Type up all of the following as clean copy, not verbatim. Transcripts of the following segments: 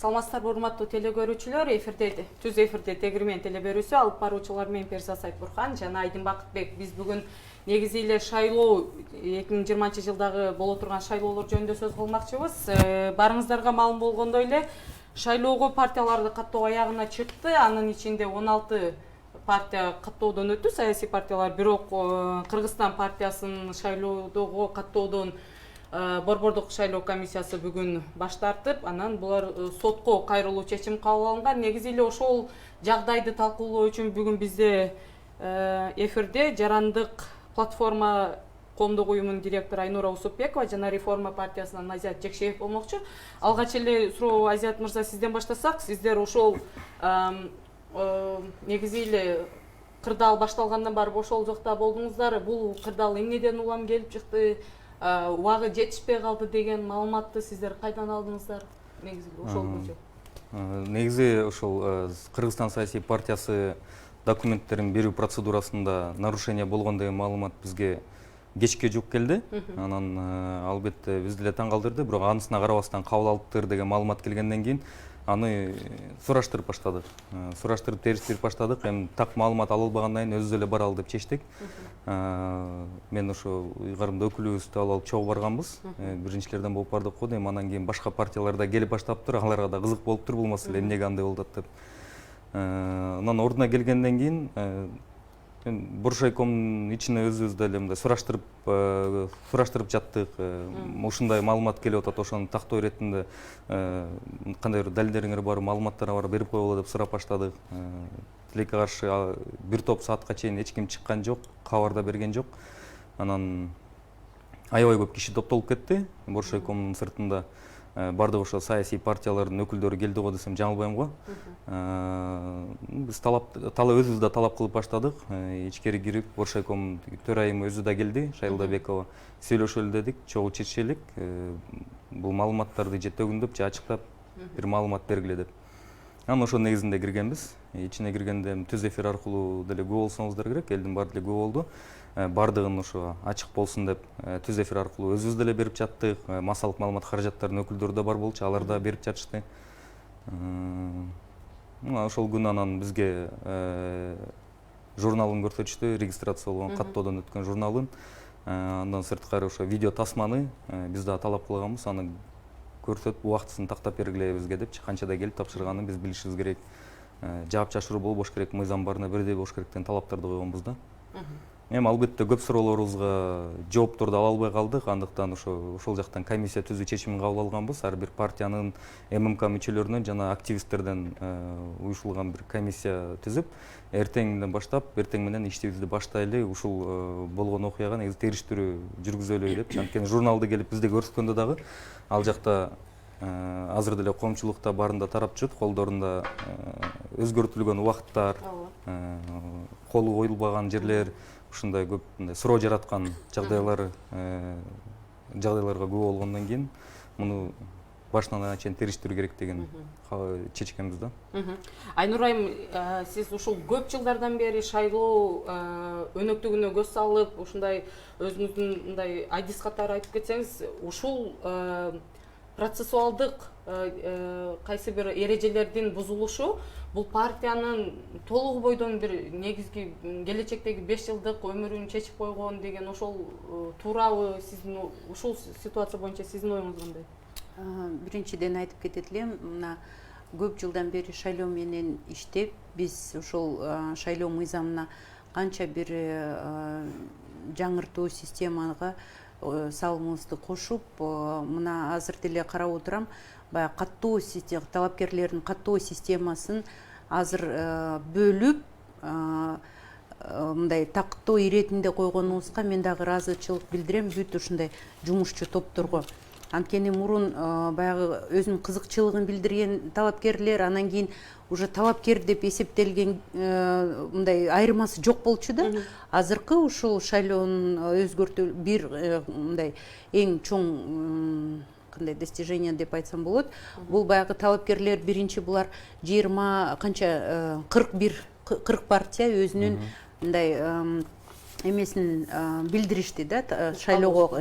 Саламатсыздарбы урматтуу теле көрүүчүлөр, түз эфирде тегирмен теле берүүсү алып баруучулар мен Перза Сайтбурхан жана Айдын Бакытбек. Биз бүгүн негизи эле шайлоо 2020-жылдагы боло турган шайлоолор жөнүндө сөз кылмакчыбыз. Барыңыздарга маалым болгондой эле шайлоого партияларды каттоо аягына чыкты. Анын ичинде 16 партия каттоодон өттү, саясий партиялар. Бирок Кыргызстан партиясынын шайлоодогу каттоодон Борбордук шайлоо комиссиясы бүгүн баш тартып, анан булар сотко кайрылуу чечим кабыл алынган. Негизи эле ошол жагдайды талкуулоо үчүн бүгүн бизде эфирде Жарандык платформа коомдук уюмунун директору Айнура Усупбекова жана Реформа партиясынан Азият Жекшеев болмокчу. Алгач эле суроо, Азият мырза, сизден баштасак. Сиздер ошол негизи эле кырдаал башталгандан барып ошол жакта болдуңуздар. Бул кырдаал эмнеден улам келип чыкты? Убагы жетишпей калды деген маалыматты сиздер кайдан алдыңыздар? Негизи ошол боюнча. Негизи ошол Кыргызстан саясий партиясы документтерин берүү процедурасында нарушение болгон деген маалымат бизге кечке жук келди. Анан албетте бизди эле таң калтырды, бирок анысына карабастан кабыл алыптыр деген маалымат келгенден кийин аны сураштырып баштадык. Сураштырып териштирип баштадык. Эми так маалымат ала албагандан кийин өзүбүз эле бара ал деп чечтик. Мен ошо ыйгарымда өкүлүбүздү алып чогуу барганбыз. Биринчилерден болуп бардык го дейм. Анан кийин башка партиялар да келип баштаптыр. Аларга да кызык болуптур бул маселе, эмнеге андай болуп атат деп. Анан ордуна келгенден кийин Боршайкомдун ичине өзүбүз деле мындай сураштырып жаттык. Ушундай маалымат келип атат, ошону тактоо иретинде кандай бир далилдериңер бар, маалыматтар бар, берип койгула деп сурап баштадык. Тилекке каршы бир топ саатка чейин эч ким чыккан жок, кабар да берген жок. Анан аябай көп киши топтолуп кетти Боршайкомдун сыртында. Бардык ошо саясий партиялардын өкүлдөрү келди го десем жаңылбайм го. Биз өзүбүз да талап кылып баштадык. Ичкери кирип, Боршайком төрайымы өзү да келди, Шайлдабекова. Сүйлөшөлү дедик, чогуу чечелик. Бул маалыматтарды же төгүндөп, же ачыктап бир маалымат бергиле деп. Анан ошо негизинде киргенбиз. Ичине киргенде түз эфир аркылуу деле күбө болсоңуздар керек, элдин баары деле күбө болду. Бардыгын ошо ачык болсун деп түз эфир аркылуу өзүбүз деле берип жаттык. Массалык маалымат каражаттарынын өкүлдөрү да бар болчу, алар да берип жатышты. Ошол күнү анан бизге журналын көрсөтүштү, регистрацияланган каттоодон өткөн журналын. Андан сырткары ошо видео тасманы биз да талап кылганбыз, аны көрсөтүп убактысын тактап бергиле бизге депчи. Канчада келип тапшырганын биз билишибиз керек. Жаап чашыруу болбош керек, мыйзам баарына бирдей болуш керек деген талаптарды койгонбуз да. Эми албетте көп суроолорубузга жоопторду ала албай калдык. Андыктан ошол жактан комиссия түзүү чечимин кабыл алганбыз. Ар бир партиянын ММК мүчөлөрүнөн жана активисттерден уюшулган бир комиссия түзүп, эртеңден баштап, эртең менен иштебизди баштайлы. Ушул болгон окуяга негизи териштирүү жүргүзөлү деп. Анткени журналды келип бизде көрсөткөндө дагы ал жакта азыр деле коомчулукта баарында тарап жүрөт, колдорунда өзгөртүлгөн убакыттар, колу коюлбаган жерлер, ушундай көп суроо жараткан жагдайларга күбө болгондон кийин муну башынан аяк чейин териштирүү керек деген чечкенбиз да. Айнура айым, сиз ушул көп жылдардан бери шайлоо өнөктүгүнө көз салып, ушундай өзүңүздүн мындай айдис катары айтып кетсеңиз, ушул процессуалдык кайсы бир эрежелердин бузулушу бул партиянын толугу бойдон бир негизги келечектеги 5 жылдык өмүрүн чечип койгон деген ошол туурабы? Сиздин ушул ситуация боюнча сиздин оюңуз кандай? Биринчиден айтып кетет элем, мына көп жылдан бери шайлоо менен иштеп, биз ушул шайлоо мыйзамына канча бир жаңыртуу системага салымыбызды кошуп, мына азыр деле карап отурам, баягы каттоо система, талапкерлердин каттоо системасын азыр бөлүп, мындай тактоо иретинде койгонубузга мен дагы ыраазычылык билдирем бүт ушундай жумушчу топторго. Анткени мурун баягы өзүнүн кызыкчылыгын билдирген талапкерлер, анан кийин уже талапкер деп эсептелген мындай айырмасы жок болчу да. Азыркы ушул шайлоонун өзгөртүү бир мындай эң чоң кандай достижение деп айтсам болот. Бул баягы талапкерлер биринчи булар 20 канча 40 партия өзүнүн мындай эмесин билдиришти да, шайлоого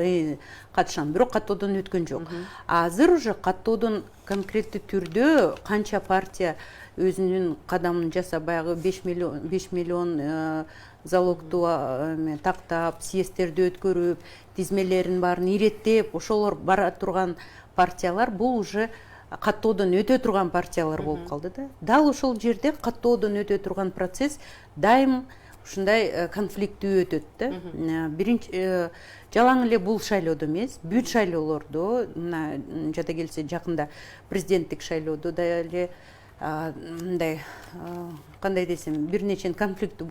катышам, бирок каттоодон өткөн жок. Азыр уже каттоодон конкреттүү түрдө канча партия өзүнүн кадамын жасап, баягы 5 миллион залогду тактап, съездтерди өткөрүп, тизмелерин баарын иреттеп, ошолор бара турган партиялар бул уже каттоодон өтө турган партиялар болуп калды да. Дал ошол жерде каттоодон өтө турган процесс дайым ушундай конфликттүү өтөт да. Биринчи жалаң эле бул шайлоодо эмес, бүт шайлоолордо, мына жада келсе жакында президенттик шайлоодо да эле мындай кандай десем, бир нече конфликттүү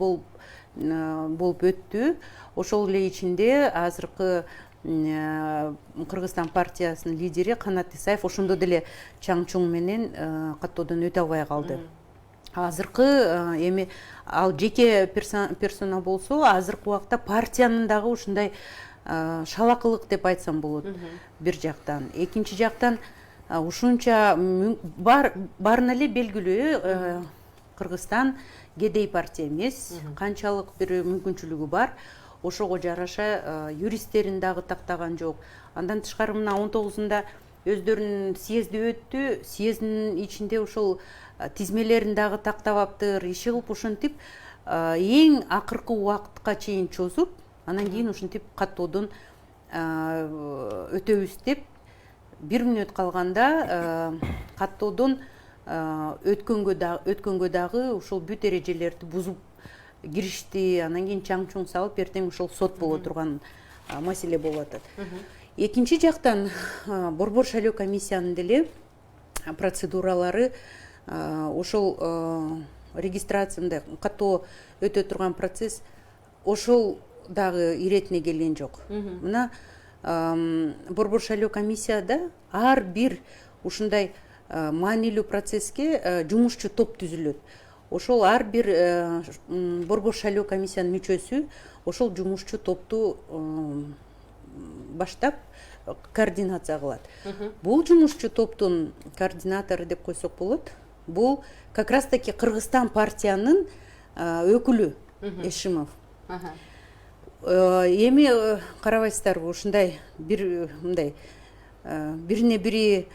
болуп өттү. Ошол эле ичинде азыркы Кыргызстан партиясынын лидери Канат Исаев ошондо деле чаң чуң менен каттоодон өтө албай калды. Азыркы эми ал жеке персона болсо, азыркы убакта партиянын дагы ушундай шалакылык деп айтсам болот бир жактан. Экинчи жактан ушунча баарына эле белгилүү Кыргызстан кедей партия эмес, канчалык бир мүмкүнчүлүгү бар. Ошого жараша юристтерин дагы тактаган жок. Андан тышкары мына 19-ында өздөрүнүн съезди өттү. Съездин ичинде ошол тизмелерин дагы тактабаптыр, иши кылып ушинтип эң акыркы убакытка чейин чозуп, анан кийин ушинтип каттоодон өтөбүз деп 1 мүнөт калганда каттоодон өткөнгө дагы ошол бүт эрежелерди бузуп киришти. Анан кийин чаң чуң салып, эртең ошол сот боло турган маселе болуп атат. Экинчи жактан борбор шайлоо комиссиянын деле процедуралары ошол регистрацияда каттоо өтө турган процесс ошол дагы иретине келген жок. Мына борбор шайлоо комиссияда ар бир ушундай маанилүү процесске жумушчу топ түзүлөт. Ошол ар бир борбор шайлоо комиссиянын мүчөсү ошол жумушчу топту баштап координация кылат. Бул жумушчу топтун координатору деп койсок болот. Бул как раз таки Кыргызстан партиянын өкүлү Эшимов. Эми карабайсыздарбы, ушундай бир мындай бирине бири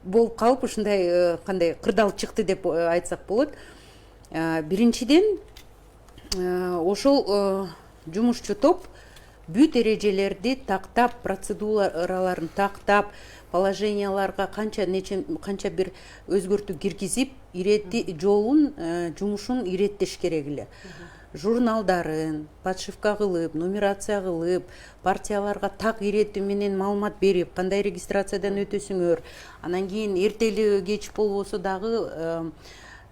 болуп калып, ушундай кандай кырдаал чыкты деп айтсак болот. Биринчиден ошол жумушчу топ бүт эрежелерди тактап, процедураларын тактап, положенияларга канча бир өзгөртүү киргизип, ирети жолун, жумушун иреттеш керек эле. Журналдарын подшивка кылып, нумерация кылып, партияларга так ирети менен маалымат берип, кандай регистрациядан өтөсүңөр, анан кийин эртели кеч болбосо дагы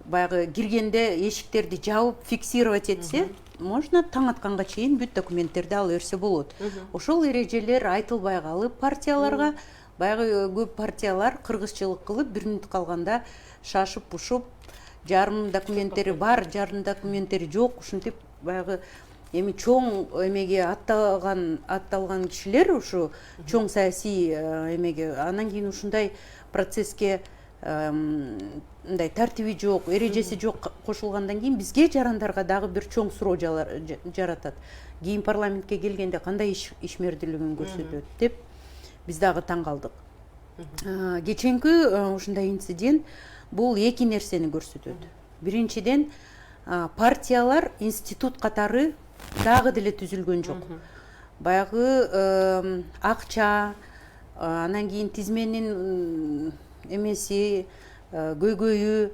баягы киргенде эшиктерди жабып фиксировать этсе, можно таң атканга чейин бүт документтерди ала берсе болот. Ошол эрежелер айтылбай калып, партияларга баягы көп партиялар кыргызчылык кылып, 1 мүнөт калганда шашып пушуп, жарым документтери бар, жарым документтери жок, ушинтип баягы эми чоң эмеге атталган кишилер, ушу чоң саясий эмеге, анан кийин ушундай процесске мындай тартиби жок, эрежеси жок кошулгандан кийин бизге жарандарга дагы бир чоң суроо жаратат. Кийин парламентке келгенде кандай ишмердүүлүгүн көрсөтөт деп биз дагы таң калдык. Кеченки ушундай инцидент бул эки нерсени көрсөтөт. Биринчиден, партиялар институт катары дагы деле түзүлгөн жок. Баягы акча, анан кийин тизменин эмеси, көйгөйү,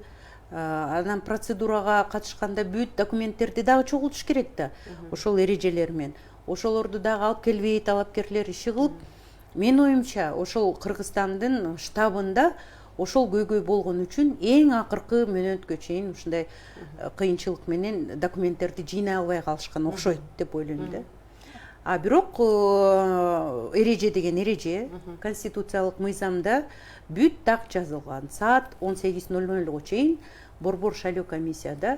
анан процедурага катышканда бүт документтерди дагы чогултуш керек да. Ошол эрежелер менен. Ошолорду дагы алып келбей талапкерлер иши кылып, менин оюмча, ошол Кыргызстандын штабында ошол көйгөй болгон үчүн эң акыркы мөөнөткө чейин ушундай кыйынчылык менен документтерди жыйнай албай калышкан окшойт деп ойлойм да. А бирок эреже деген эреже, конституциялык мыйзамда бүт так жазылган. Саат 18:00 чейин борбор шайлоо комиссияда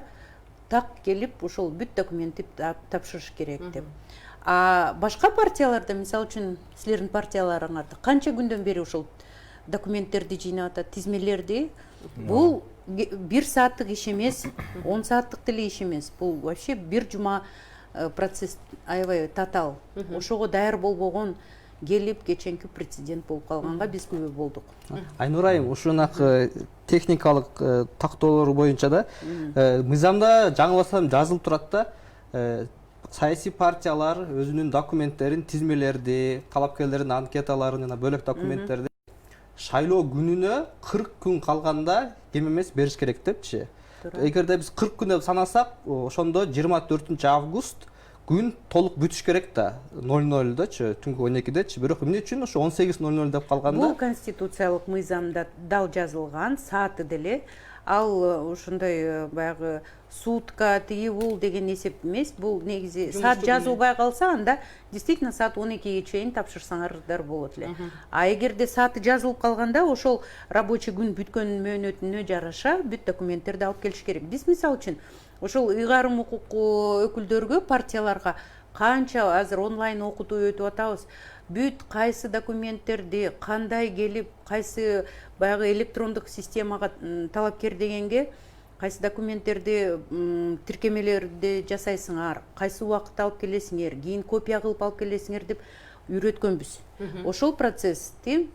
так келип, ошол бүт документти тапшырыш керек деп. А башка партияларда, мисалы үчүн силердин партияларыңарда канча күндөн бери ошол документтерди жыйнап атат, тизмелерди. Бул 1 сааттык иш эмес, 10 сааттык деле иш эмес. Бул вообще 1 жума процесс аябай татаал. Ошого даяр болбогон келип кеченки прецедент болуп калганга биз күбө болдук. Айнур айым, ушунак техникалык тактоолор боюнча да мыйзамда жаңылбасам жазылып турат да, саясий партиялар өзүнүн документтерин, тизмелерди, талапкерлердин анкеталарын жана бөлөк документтерди шайлоо күнүнө 40 күн калганда кем эмес бериш керек депчи. Эгерде биз 40 күн деп санасак, ошондо 24 август күн толук бүтүш керек да, 00дачы, түнкү 12дечи. Бирок эмне үчүн ошо 18:00 деп калганда? Бул конституциялык мыйзамда дал жазылган, сааты деле. Ал ошондой баягы сутка, тиги бул деген эсеп эмес. Бул негизи саат жазылбай калса, анда действительно саат 12ге чейин тапшырсаңардар болот эле. А эгерде сааты жазылып калганда, ошол рабочий күн бүткөн мөөнөтүнө жараша бүт документтерди алып келиш керек. Биз мисалы үчүн ошол ыйгарым укук өкүлдөргө, партияларга канча азыр онлайн окутуу өтүп атабыз. Бүт кайсы документтерди кандай келип, кайсы баягы электрондук системага талапкер дегенге кайсы документтерди тиркемелерди жасайсыңар, кайсы убакытта алып келесиңер, кийин копия кылып алып келесиңер деп үйрөткөнбүз. Ошол процессти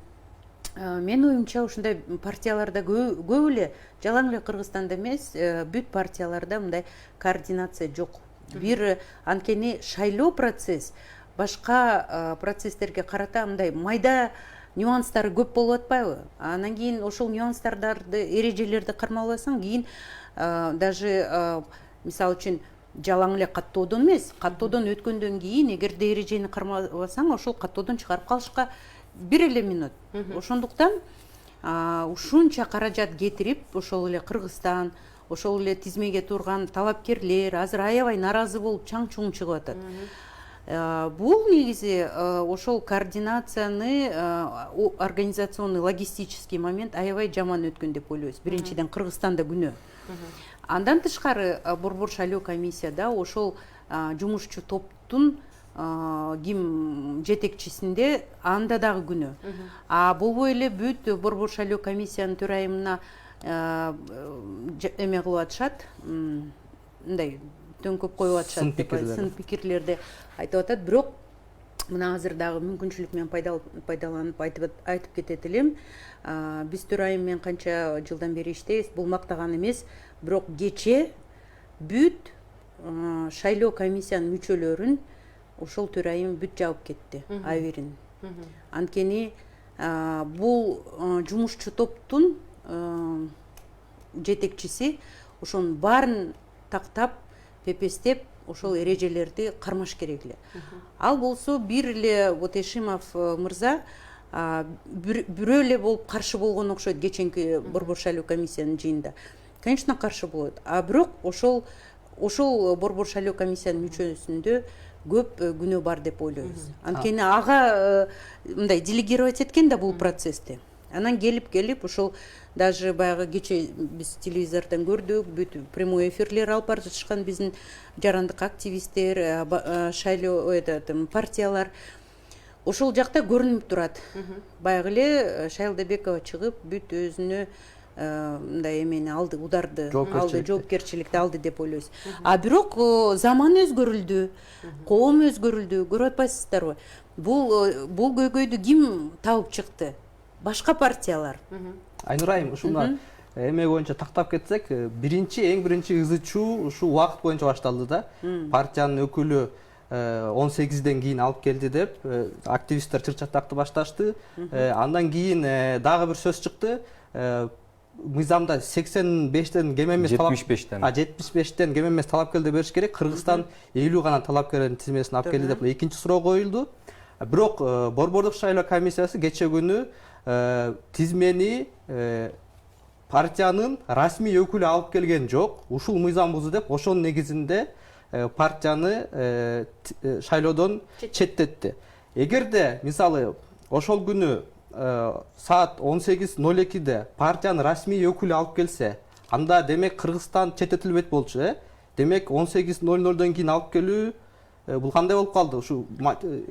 мен оюмча ушундай партияларда көп эле, жалаң эле Кыргызстанда эмес, бүт партияларда мындай координация жок. Бир анткени шайлоо процесс башка процесстерге карата мындай майда нюанстары көп болуп атпайбы? Анан кийин ошол нюанстарды, эрежелерди кармалбасаң, кийин даже мисалы үчүн жалаң эле каттоодон эмес, каттоодон өткөндөн кийин эгерде эрежени кармабасаң, ошол каттоодон чыгарып калышка 1 эле минут. Ошондуктан ушунча каражат кетирип, ошол эле Кыргызстан, ошол эле тизмеге турган талапкерлер азыр аябай наразы болуп чаң-чуң чыгып атат. Бул негизи ошол координацияны, организационный, логистический момент аябай жаман өткөн деп ойлойбуз. Биринчиден Кыргызстанда күнөө. Андан тышкары Борбор шайлоо комиссияда ошол жумушчу топтун ким жетекчисинде анда дагы күнөө. Болбой эле бүт Борбор шайлоо комиссиянын төрайымына эме кылып атышат, мындай төңкөп коюп атышат, сын пикирлерди айтып атат. Бирок мына азыр дагы мүмкүнчүлүк менен пайдаланып айтып кетет элем. Биз төрайым менен канча жылдан бери иштейбиз, бул мактаган эмес, бирок кече бүт шайлоо комиссиянын мүчөлөрүн ошол төрайым бүт жаап кетти, аберин. Анткени бул жумушчу топтун жетекчиси ошонун баарын тактап, пепестеп, ошол эрежелерди кармаш керек эле. Ал болсо бир эле вот Эшимов мырза бирөө эле болуп каршы болгон окшойт кеченки Борбор шайлоо комиссиянын жыйынында. Конечно, каршы болот. Бирок ошол Борбор шайлоо комиссиянын мүчөсүндө көп күнөө бар деп ойлойбуз. Анткени ага мындай делегировать эткен да бул процессти. Анан келип ошол даже баягы кече биз телевизордон көрдүк, бүт прямой эфирлер алып бара жатышкан биздин жарандык активисттер, шайлоо партиялар. Ошол жакта көрүнүп турат. Баягы эле Шайлдабекова чыгып, бүт өзүнө мындай эмени алды, ударды алды, жоопкерчиликти алды деп ойлойбуз. Бирок заман өзгөрүлдү, коом өзгөрүлдү, көрүп атпайсыздарбы? Бул көйгөйдү ким табып чыкты? Башка партиялар. Айнур айым, ушунда эме боюнча тактап кетсек, эң биринчи ызы чуу ушу убакыт боюнча башталды да. Партиянын өкүлү 18ден кийин алып келди деп активисттер чыр-чатакты башташты. Андан кийин дагы бир сөз чыкты. Мыйзамда 85ден кем эмес 75ден кем эмес талапкерди бериш керек. Кыргызстан 50 гана талапкердин тизмесин алып келди деп экинчи суроо коюлду. Бирок Борбордук шайлоо комиссиясы кече күнү тизмени партиянын расмий өкүлү алып келген жок, ушул мыйзам бузду деп ошонун негизинде партияны шайлоодон четтетти. Эгерде мисалы ошол күнү саат 18:02 партиянын расмий өкүлү алып келсе, анда демек Кыргызстан четтетилбейт болчу, Демек 18:00дон кийин алып келүү бул кандай болуп калды? Ушу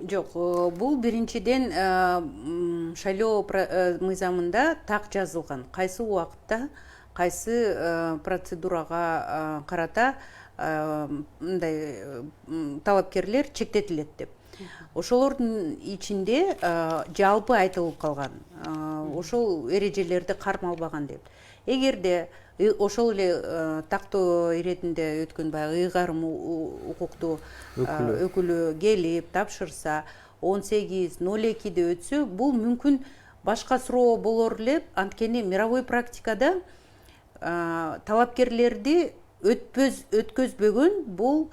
жок, бул биринчиден шайлоо мыйзамында так жазылган. Кайсы убакытта кайсы процедурага карата мындай талапкерлер чектетилет деп. Ошолордун ичинде жалпы айтылып калган. Ошол эрежелерди кармалбаган деп. Эгерде ошол эле тактоо иретинде өткөн баягы ыйгарым укуктуу өкүлү келип тапшырса 18:02-де өтсө, бул мүмкүн башка суроо болор эле. Анткени мировой практикада талапкерлерди өткөзбөгөн бул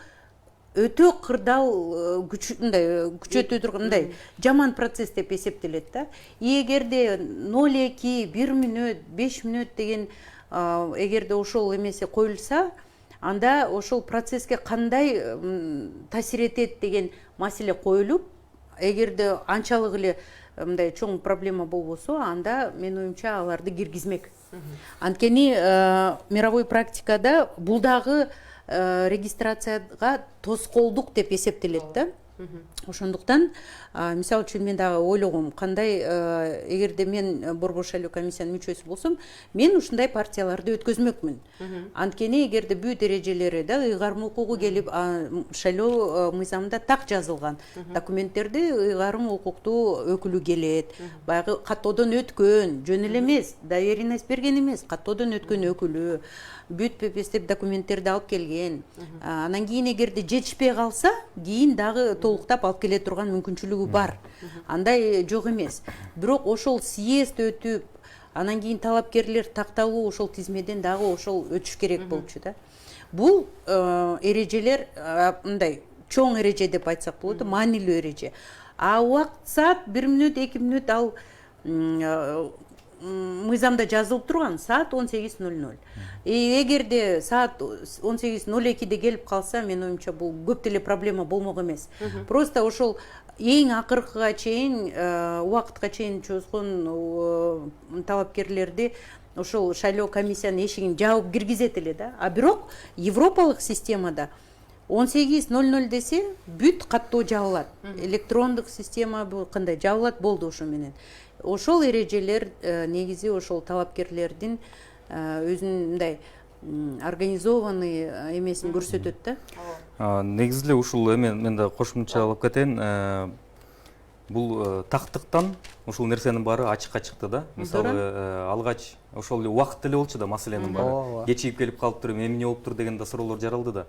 өтө кырдаал күчөтө тургандай жаман процесс деп эсептелет да. Эгерде 02, 1 мүнөт, 5 мүнөт деген эгерде ошол эмеси коюлса, анда ошол процесске кандай таасир этет деген маселе коюлуп, эгерде анчалык эле мындай чоң проблема болбосо, анда менин оюмча аларды киргизмек. Анткени мировой практикада бул дагы регистрацияга тоскоолдук деп эсептелет да. Ошондуктан мисалы үчүн мен дагы ойлогом, кандай эгерде мен Борбор шайлоо комиссиянын мүчөсү болсом, мен ушундай партияларды өткөзмөкмүн. Анткени эгерде бүт эрежелери да ыйгарым укугу келип шайлоо мыйзамында так жазылган документтерди ыйгарым укуктуу өкүлү келет, баягы каттоодон өткөн, жөн эле эмес, доверенность берген эмес, каттоодон өткөн өкүлү бүт пепестеп документтерди алып келген. Анан кийин эгерде жетишпей калса, кийин дагы толуктап алып келе турган мүмкүнчүлүгү бар. Андай жок эмес. Бирок ошол съезд өтүп, анан кийин талапкерлер такталуу ошол тизмеден дагы ошол өтүш керек болчу да. Бул эрежелер мындай чоң эреже деп айтсак болот, маанилүү эреже. Убакыт саат 1 мүнөт, 2 мүнөт ал мыйзамда жазылып турган саат 18:00. Эгерде саат 18:02-де келип калса, менин оюмча бул көп деле проблема болмок эмес. Просто ошол эң акыркыга чейин убакытка чейин чоозгон талапкерлерди ошол шайлоо комиссиянын эшигин жаап киргизет эле да. А бирок европалык системада 18:00 десе бүт каттоо жабылат. Электрондук система кандай жабылат болду ошо менен. Ошол эрежелер негизи ошол талапкерлердин өзүнүн мындай организованный эмесин көрсөтөт да. Негизи эле ушул мен да кошумча алып кетейин. Бул тактыктан ушул нерсенин баары ачыкка чыкты да. Мисалы алгач ошол эле убакыт эле болчу да маселенин баары. Кечигип келип калыптыр, эмне болуптур деген да суроолор жаралды да.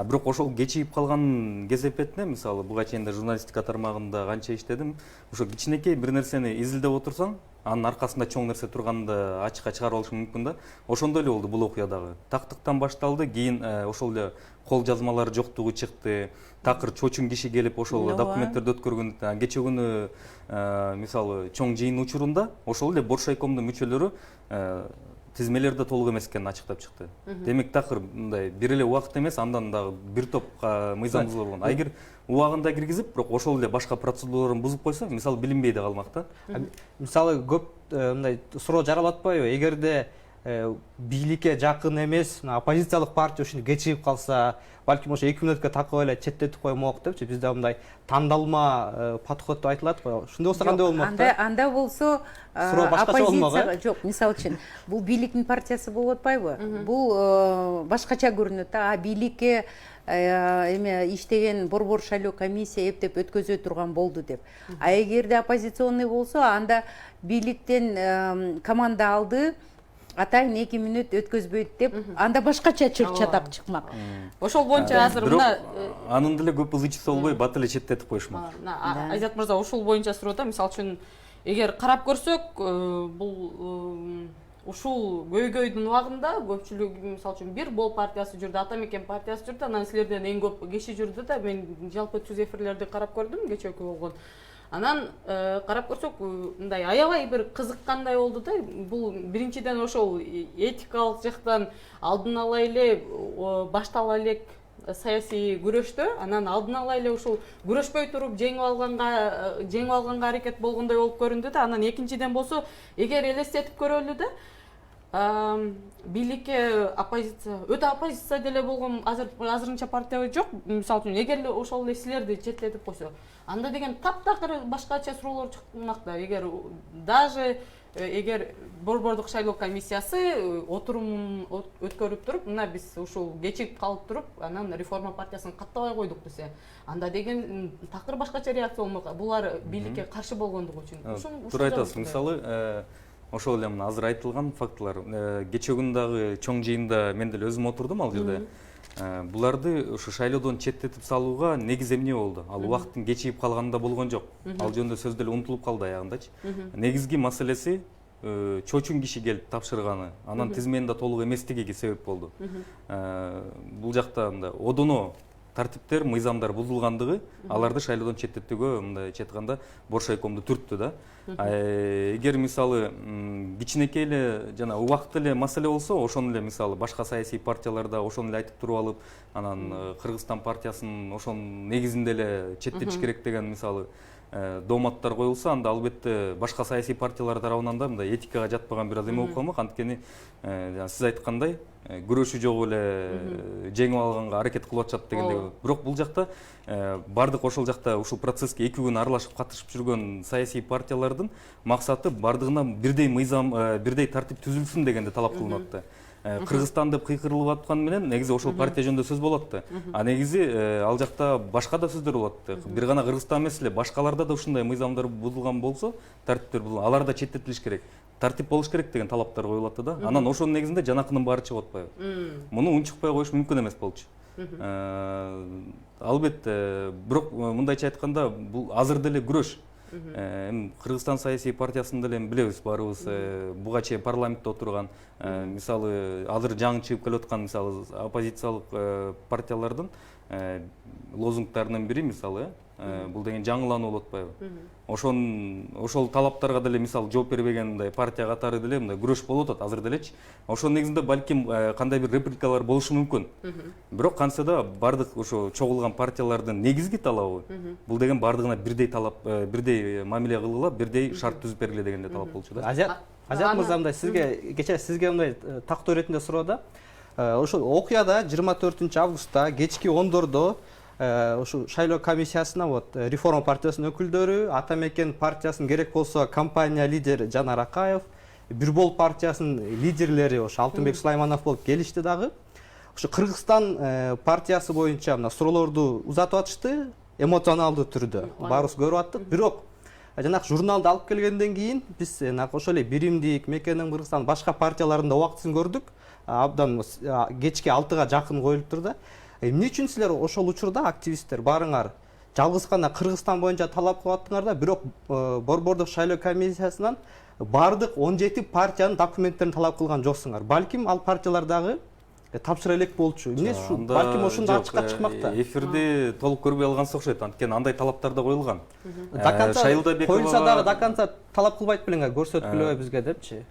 Бирок ошол кечигип калган кезепетине, мисалы буга чейин да журналистика тармагында канча иштедим, ошо кичинекей бир нерсени изилдеп отурсаң, анын аркасында чоң нерсе турганды ачыкка чыгарып алыш мүмкүн да. Ошондой эле болду бул окуя дагы. Тактыктан башталды, кийин ошол эле кол жазмалары жоктугу чыкты. Такыр чочун киши келип ошол документтерди өткөргөн. Кече күнү мисалы чоң жыйын учурунда ошол эле Боршайкомдун мүчөлөрү тизмелерде толук эмес экенин ачыктап чыкты. Демек такыр мындай бир эле убакыт эмес, андан дагы бир топ мыйзам бузулуп болгон. Эгер убагында киргизип, бирок ошол эле башка процедураларын бузуп койсо, мисалы билинбей да калмак да. Мисалы көп мындай суроо жаралып атпайбы? Эгерде бийликке жакын эмес, оппозициялык партия ушинтип кечигип калса, балким ошо 2 мүнөткө такып эле четтетип коймок депчи, бизде мындай тандалма подход деп айтылат го. Ошондой болсо кандай болмок да? Анда болсо оппозиция жок, мисалы үчүн бул бийликтин партиясы болуп атпайбы? Бул башкача көрүнөт да. Бийликке эме иштеген Борбор шайлоо комиссия эптеп өткөзө турган болду деп. А эгерде оппозиционный болсо, анда бийликтен команда алды, атайын 2 мүнөт өткөзбөйт деп, анда башкача чатак чыкмак. Ошол боюнча азыр мына анын деле көп ызычысы болбой, бат эле четтетип коюшмак. Айзат мырза ошол боюнча суроода, мисалы үчүн эгер карап көрсөк, бул ушул көйгөйдүн убагында көпчүлүк мисалы үчүн бир Бол партиясы жүрдү, Ата мекен партиясы жүрдү, анан силерден эң көп киши жүрдү да. Мен жалпы түз эфирлерди карап көрдүм, кечээкү болгон. Анан карап көрсөк, мындай аябай бир кызыккандай болду да. Бул биринчиден ошол этикалык жактан алдын ала эле баштала элек саясий күрөштө, анан алдын ала эле ушул күрөшпөй туруп жеңип алганга аракет болгондой болуп көрүндү да. Анан экинчиден болсо, эгер элестетип көрөлү да, бийликке оппозиция өтө оппозиция деле болгон азырынча партия жок. Мисалы үчүн эгер эле ошол эле силерди четтетип койсо, анда деген таптакыр башкача суроолор чыкмак да. Даже эгер борбордук шайлоо комиссиясы отурумун өткөрүп туруп, мына биз ушул кечигип калып туруп, анан реформа партиясын каттабай койдук десе, анда деген такыр башкача реакция болмок. Булар бийликке каршы болгондугу үчүн. Туура айтасыз. Мисалы, ошол эле азыр айтылган фактылар. Кечээ күнү дагы чоң жыйында мен деле өзүм отурдум ал жерде. Буларды ушу шайлоодон четтетип салууга негиз эмне болду? Ал убакыттын кечигип калганында болгон жок. Ал жөнүндө сөз деле унутулуп калды аягындачы. Негизги маселеси чочун киши келип тапшырганы, анан тизменде толук эместиги себеп болду. Бул жакта одоно тартиптер, мыйзамдар бузулгандыгы аларды шайлоодон четтетүүгө мындай айтканда Боршайкомду түрттү да. Эгер мисалы кичинекей эле жана убакыт эле маселе болсо, ошону эле мисалы башка саясий партияларда ошону эле айтып туруп алып, анан Кыргызстан партиясын ошонун негизинде эле четтетиш керек деген мисалы дооматтар коюлса, анда албетте башка саясий партиялар тарабынан да мындай этикага жатпаган бир аз эме болуп калмак. Анткени сиз айткандай күрөшүү жок эле жеңип алганга аракет кылып атышат дегендей. Бирок бул жакта бардык ошол жакта ушул процесске 2 күн аралашып катышып жүргөн саясий партиялардын максаты бардыгына бирдей мыйзам, бирдей тартип түзүлсүн дегенде талап кылынат да. Кыргызстан деп кыйкырылып аткан менен негизи ошол партия жөнүндө сөз болот да. А негизи ал жакта башка да сөздөр болот да. Бир гана Кыргызстан эмес эле башкаларда да ушундай мыйзамдар бузулган болсо, тартиптер бузулган, алар да четтетилиш керек. Тартип болуш керек деген талаптар коюлат да. Анан ошонун негизинде жанакынын баары чыгып атпайбы. Муну унчукпай коюш мүмкүн эмес болчу. Албетте, бирок мындайча айтканда бул азыр деле күрөш. Кыргызстан саясий партиясын деле билебиз баарыбыз, буга чейин парламентте отурган, мисалы азыр жаңы чыгып келе аткан мисалы оппозициялык партиялардын лозунгтарынын бири мисалы бул деген жаңылануу болуп атпайбы. Ошол талаптарга деле мисалы жооп бербеген мындай партия катары деле мындай күрөш болуп атат азыр делечи. Ошонун негизинде балким кандай бир репликалар болушу мүмкүн. Бирок кантсе да бардык ошо чогулган партиялардын негизги талабы бул деген бардыгына бирдей талап, бирдей мамиле кылгыла, бирдей шарт түзүп бергиле дегенде талап болчу да. Азат мырза, мындай сизге мындай тактоо иретинде суроодо. Ошол окуяда 24 августта кечки 10дордо ошо шайлоо комиссиясына реформа партиясынын өкүлдөрү, Ата Мекен партиясынын керек болсо компания лидери Жанар Акаев, Бирбол партиясынын лидерлери ошо Алтынбек Сулайманов болуп келишти дагы. Ошо Кыргызстан партиясы боюнча мына суроолорду узатып атышты, эмоционалдуу түрдө. Баарыбыз көрүп аттык. Бирок жанагы журналды алып келгенден кийин биз ошол эле Биримдик, Мекенин Кыргызстан башка партияларында убактысын көрдүк. Абдан кечки 6га жакын коюлуптур да. Эмне үчүн силер ошол учурда активисттер баарыңар жалгыз гана Кыргызстан боюнча талап кылып аттыңар да, бирок борбордук шайлоо комиссиясынан бардык 17 партиянын документтерин талап кылган жоксуңар. Балким ал партиялар дагы тапшыра элек болчу. Эмне ушу балким ошондо ачыкка чыкмакта. Эфирди толук көрбөй алгансы окшойт. Анткени андай талаптар да коюлган. Коюлса дагы до конца талап кылбайт белеңер, көрсөткүлө бизге депчи.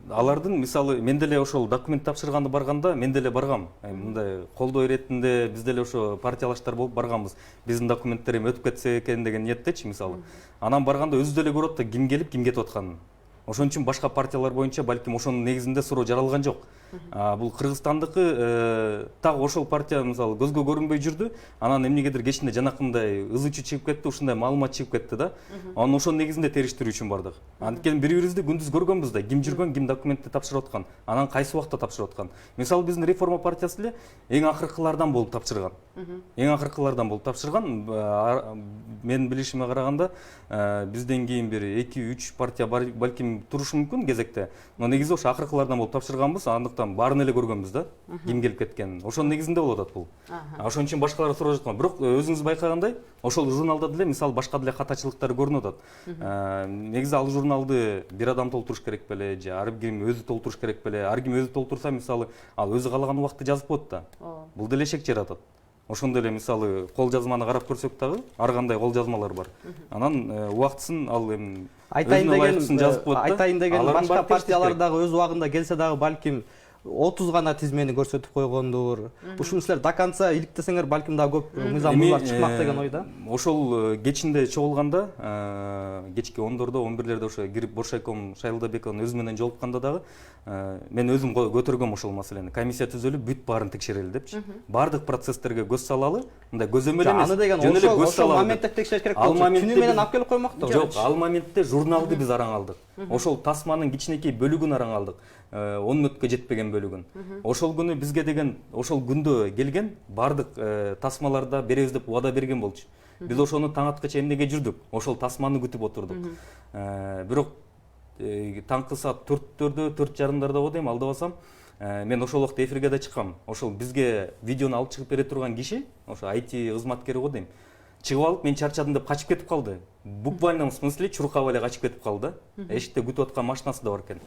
Алардын мисалы мен деле ошол документ тапшырганды барганда мен деле баргам. Мындай колдоо иретинде биз деле ошо партиялаштар болуп барганбыз. Биздин документтер эми өтүп кетсе экен деген ниеттечи мисалы. Анан барганда өзү деле көрөт да ким келип ким кетип атканын. Ошон үчүн башка партиялар боюнча балким ошонун негизинде суроо жаралган жок. Бул Кыргызстандыкы так ошол партия мисалы көзгө көрүнбөй жүрдү. Анан эмнегедир кечинде жанакындай ызычы чыгып кетти, ушундай маалымат чыгып кетти да. Анан ошонун негизинде териштирүү үчүн бардык. Анткени бири-бирибизди күндүз көргөнбүз да, ким жүргөн, ким документти тапшырып аткан, анан кайсы убакта тапшырып аткан. Мисалы биздин реформа партиясы эле эң акыркылардан болуп тапшырган. Эң акыркылардан болуп тапшырган. Менин билишиме караганда бизден кийин бир 2-3 партия балким турушу мүмкүн кезекте. Но негизи ошо акыркылардан болуп тапшырганбыз. Андыктан баарын эле көргөнбүз да, ким келип кеткенин. Ошонун негизинде болуп атат бул. Ошон үчүн башкалар сурап жаткан. Бирок өзүңүз байкагандай, ошол журналда деле мисалы башка деле катачылыктар көрүнүп атат. Негизи ал журналды бир адам толтуруш керек беле, же ар ким өзү толтуруш керек беле? Ар ким өзү толтурса мисалы ал өзү каалаган убакытта жазып коет да. Бул деле шек жаратат. Ошондой эле мисалы кол жазманы карап көрсөк дагы ар кандай кол жазмалар бар. Анан убактысын ал эми айтайын деген башка партиялар дагы өз убагында келсе дагы балким 30 гана тизмени көрсөтүп койгондур. Ушуну силер до конца иликтесеңер балким да көп мыйзам бузуулар чыкмак деген ойда. Ошол кечинде чогулганда, кечки 10дордо 11лерде ошо кирип Боршайком Шайлдабековдун өзү менен жолукканда дагы мен өзүм көтөргөм ошол маселени. Комиссия түзөлүп бүт баарын текшерели депчи. Бардык процесстерге көз салалы, мындай көзөмөл эмес. Аны деген ошол моментте текшериш керек. Түнү менен алып келип коймок да. Жок, ал моментте журналды биз араң алдык. Ошол тасманын кичинекей бөлүгүн араң алдык. 10 мүнөткө жетпеген бөлүгүн. Ошол күнү бизге деген ошол күндө келген бардык тасмаларда беребиз деп убада берген болчу. Биз ошону таң аткача эмнеге жүрдүк? Ошол тасманы күтүп отурдук. Бирок таңкы саат 4-төрдө, 4:30 болду эми алдабасам. Мен ошол убакта эфирге да чыккам. Ошол бизге видеону алып чыгып бере турган киши, ошо IT кызматкери го дейм. Чыгып алып мен чарчадым деп качып кетип калды. Буквальном смысле чуркап эле качып кетип калды. Эшикте күтүп аткан машинасы да бар экен.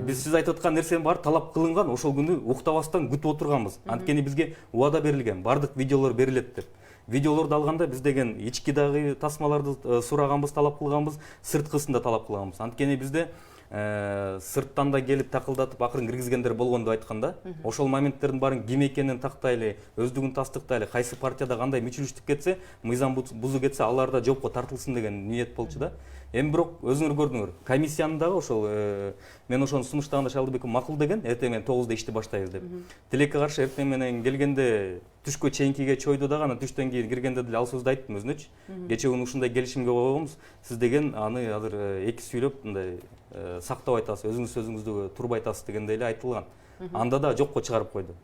Биз сиз айтып аткан нерсенин баары талап кылынган, ошол күнү уктабастан күтүп отурганбыз. Анткени бизге убада берилген, бардык видеолор берилет деп. Видеолорду алганда биз деген ички дагы тасмаларды сураганбыз, талап кылганбыз, сырткысын да талап кылганбыз. Анткени бизде сырттан да келип такылдатып акырын киргизгендер болгон деп айтканда, ошол моменттердин баарын ким экенин тактайлы, өздүгүн тастыктайлы, кайсы партияда кандай мүчүлүштүк кетсе, мыйзам бузуу кетсе, алар да жоопко тартылсын деген ниет болчу да. Эми бирок өзүңөр көрдүңөр, комиссиянын дагы ошол мен ошону сунуштаганда Шайлдабеков макул деген, эртең менен 9да ишти баштайбыз деп. Тилекке каршы эртең менен келгенде түшкө чейинкиге чойду дагы, анан түштөн кийин киргенде деле ал сөздү айттым өзүнөчү. Кечээ күнү ушундай келишимге койгонбуз. Сиз деген аны азыр эки сүйлөп мындай сактап айтасыз, өзүңүз сөзүңүздү турбай айтасыз дегендей эле айтылган. Анда да жокко чыгарып койду.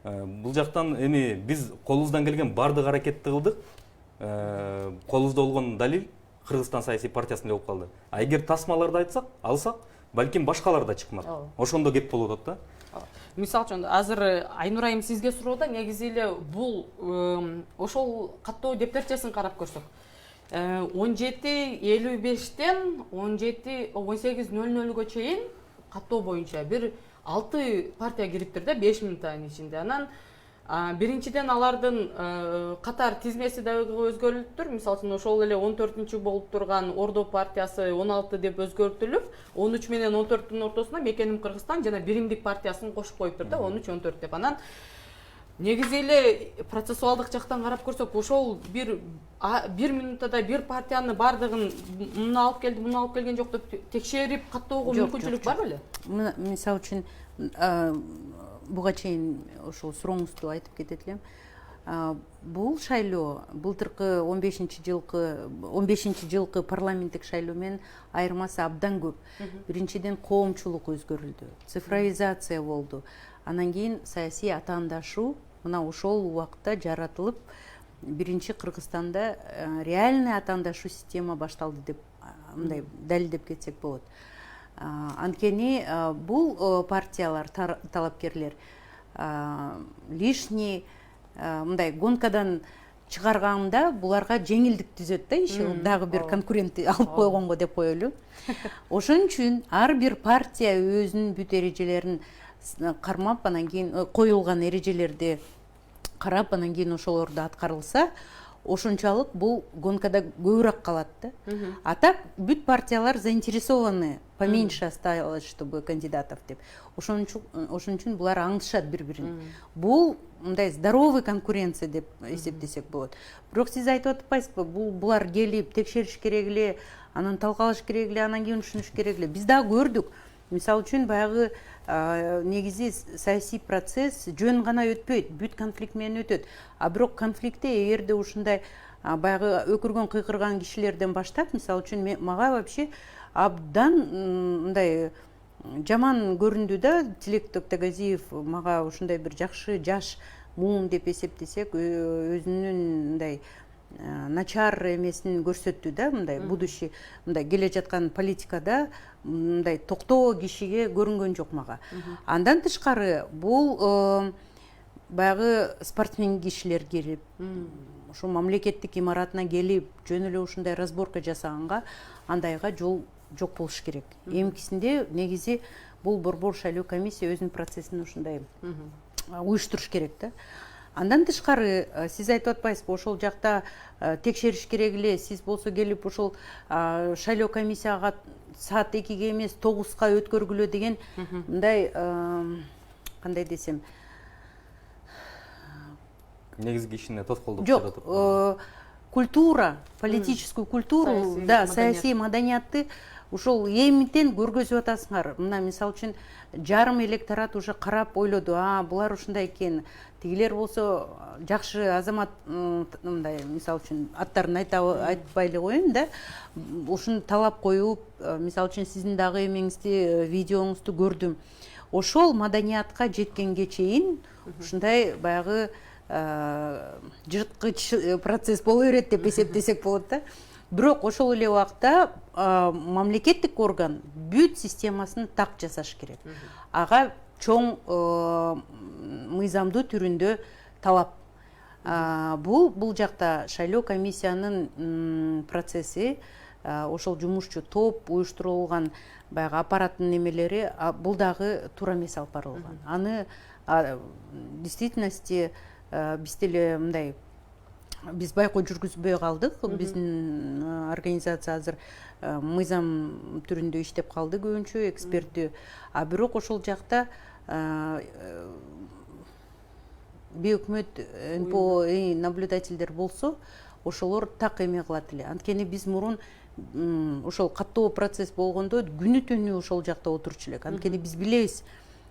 Бул жактан эми биз колубуздан келген бардык аракетти кылдык. Колубузда болгон далил Кыргызстан саясий партиясында болуп калды. А эгер тасмаларды алсак, балким башкалар да чыкмак. Ошондо кеп болуп атат да. Мисалы үчүн азыр Айнур айым сизге суроодо негизи эле бул ошол каттоо дептерчесин карап көрсөк. 17:55-тен 18:00-га чейин каттоо боюнча бир 6 партия кириптир да 5 мүнөттүн ичинде. Анан биринчиден алардын катар тизмеси дагы өзгөрүлүптүр. Мисалы үчүн ошол эле 14-чү болуп турган Ордо партиясы 16 деп өзгөртүлүп, 13 менен 14-түн ортосуна Мекеним Кыргызстан жана Биримдик партиясын кошуп коюптур да 13-14 деп. Анан негизи эле процессуалдык жактан карап көрсөк, ошол бир мүнөттө бир партияны бардыгын муну алып келди, муну алып келген жок деп текшерип каттоого мүмкүнчүлүк бар беле? Мисалы үчүн буга чейин ошол сурооңузду айтып кетет элем. Бул шайлоо былтыркы 15-жылкы парламенттик шайлоо менен айырмасы абдан көп. Биринчиден коомчулук өзгөрүлдү, цифровизация болду. Анан кийин саясий атаандашуу мына ошол убакта жаратылып, биринчи Кыргызстанда реальный атаандашуу система башталды деп мындай далилдеп кетсек болот. Анткени бул партиялар, талапкерлер лишний мындай гонкадан чыгарганда буларга жеңилдик түзөт да, иши дагы бир конкурент алып койгонго деп коелу. Ошон үчүн ар бир партия өзүнүн бүт эрежелерин кармап, анан кийин коюлган эрежелерди карап, анан кийин ошолорду аткарылса, ошончолук бул гонкада көбүрөөк калат да. А так бүт партиялар заинтересованы поменьше осталось, чтобы кандидатов деп. Ошон үчүн булар аңдышат бири-бирин. Бул мындай здоровый конкуренция деп эсептесек болот. Бирок сиз айтып атпайсызбы, булар келип текшериш керек эле, анан талкалаш керек эле, анан кийин ушунуш керек эле. Биз дагы көрдүк. Мисалы үчүн баягы негизи саясий процесс жөн гана өтпөйт, бүт конфликт менен өтөт. А бирок конфликтте эгерде ушундай баягы өкүргөн кыйкырган кишилерден баштап, мисалы үчүн мага вообще абдан мындай жаман көрүндү да, Тилек Токтогазиев мага ушундай бир жакшы жаш муун деп эсептесек, өзүнүн мындай начар эмесин көрсөттү да, мындай будущий мындай келе жаткан политикада мындай токтоо кишиге көрүнгөн жок мага. Андан тышкары бул баягы спортсмен кишилер келип, ошо мамлекеттик имаратына келип, жөн эле ушундай разборка жасаганга андайга жол жок болуш керек. Эмкисинде негизи бул борбор шайлоо комиссия өзүнүн процессин ушундай уюштуруш керек да. Андан тышкары сиз айтып атпайсызбы, ошол жакта текшериш керек эле, сиз болсо келип ошол шайлоо комиссияга саат 2-ге эмес 9-га өткөргүлө деген мындай кандай десем, негизги ишине тоскоолдук жок, культура, политическую культуру, Саясий да, маданият. саясий маданиятты ушул эмитен көргөзүп атасыңар. Мына мисалы үчүн жарым электорат уже карап ойлоду, булар ушундай экен. Тигилер болсо жакшы азамат, мындай мисалы үчүн аттарын айтпай эле коеюн да. Ушуну талап коюп, мисалы үчүн сиздин дагы эмеңизди, видеоңузду көрдүм. Ошол маданиятка жеткенге чейин ушундай баягы жырткыч процесс боло берет деп эсептесек болот да. Бирок ошол эле убакта мамлекеттик орган бүт системасын так жасаш керек. Ага чоң мыйзамдуу түрүндө талап. Бул жакта шайлоо комиссиянын процесси, ошол жумушчу топ уюштурулган баягы аппараттын немелери, бул дагы туура эмес алып барылган. Аны действительности биз деле мындай биз байкоо жүргүзбөй калдык. Биздин организация азыр мыйзам түрүндө иштеп калды көбүнчө эксперттүү. Бирок ошол жакта бейөкмөт НПО наблюдательдер болсо, ошолор так эме кылат эле. Анткени биз мурун ошол каттоо процесс болгондо күнү түнү ошол жакта отурчу элек. Анткени биз билебиз,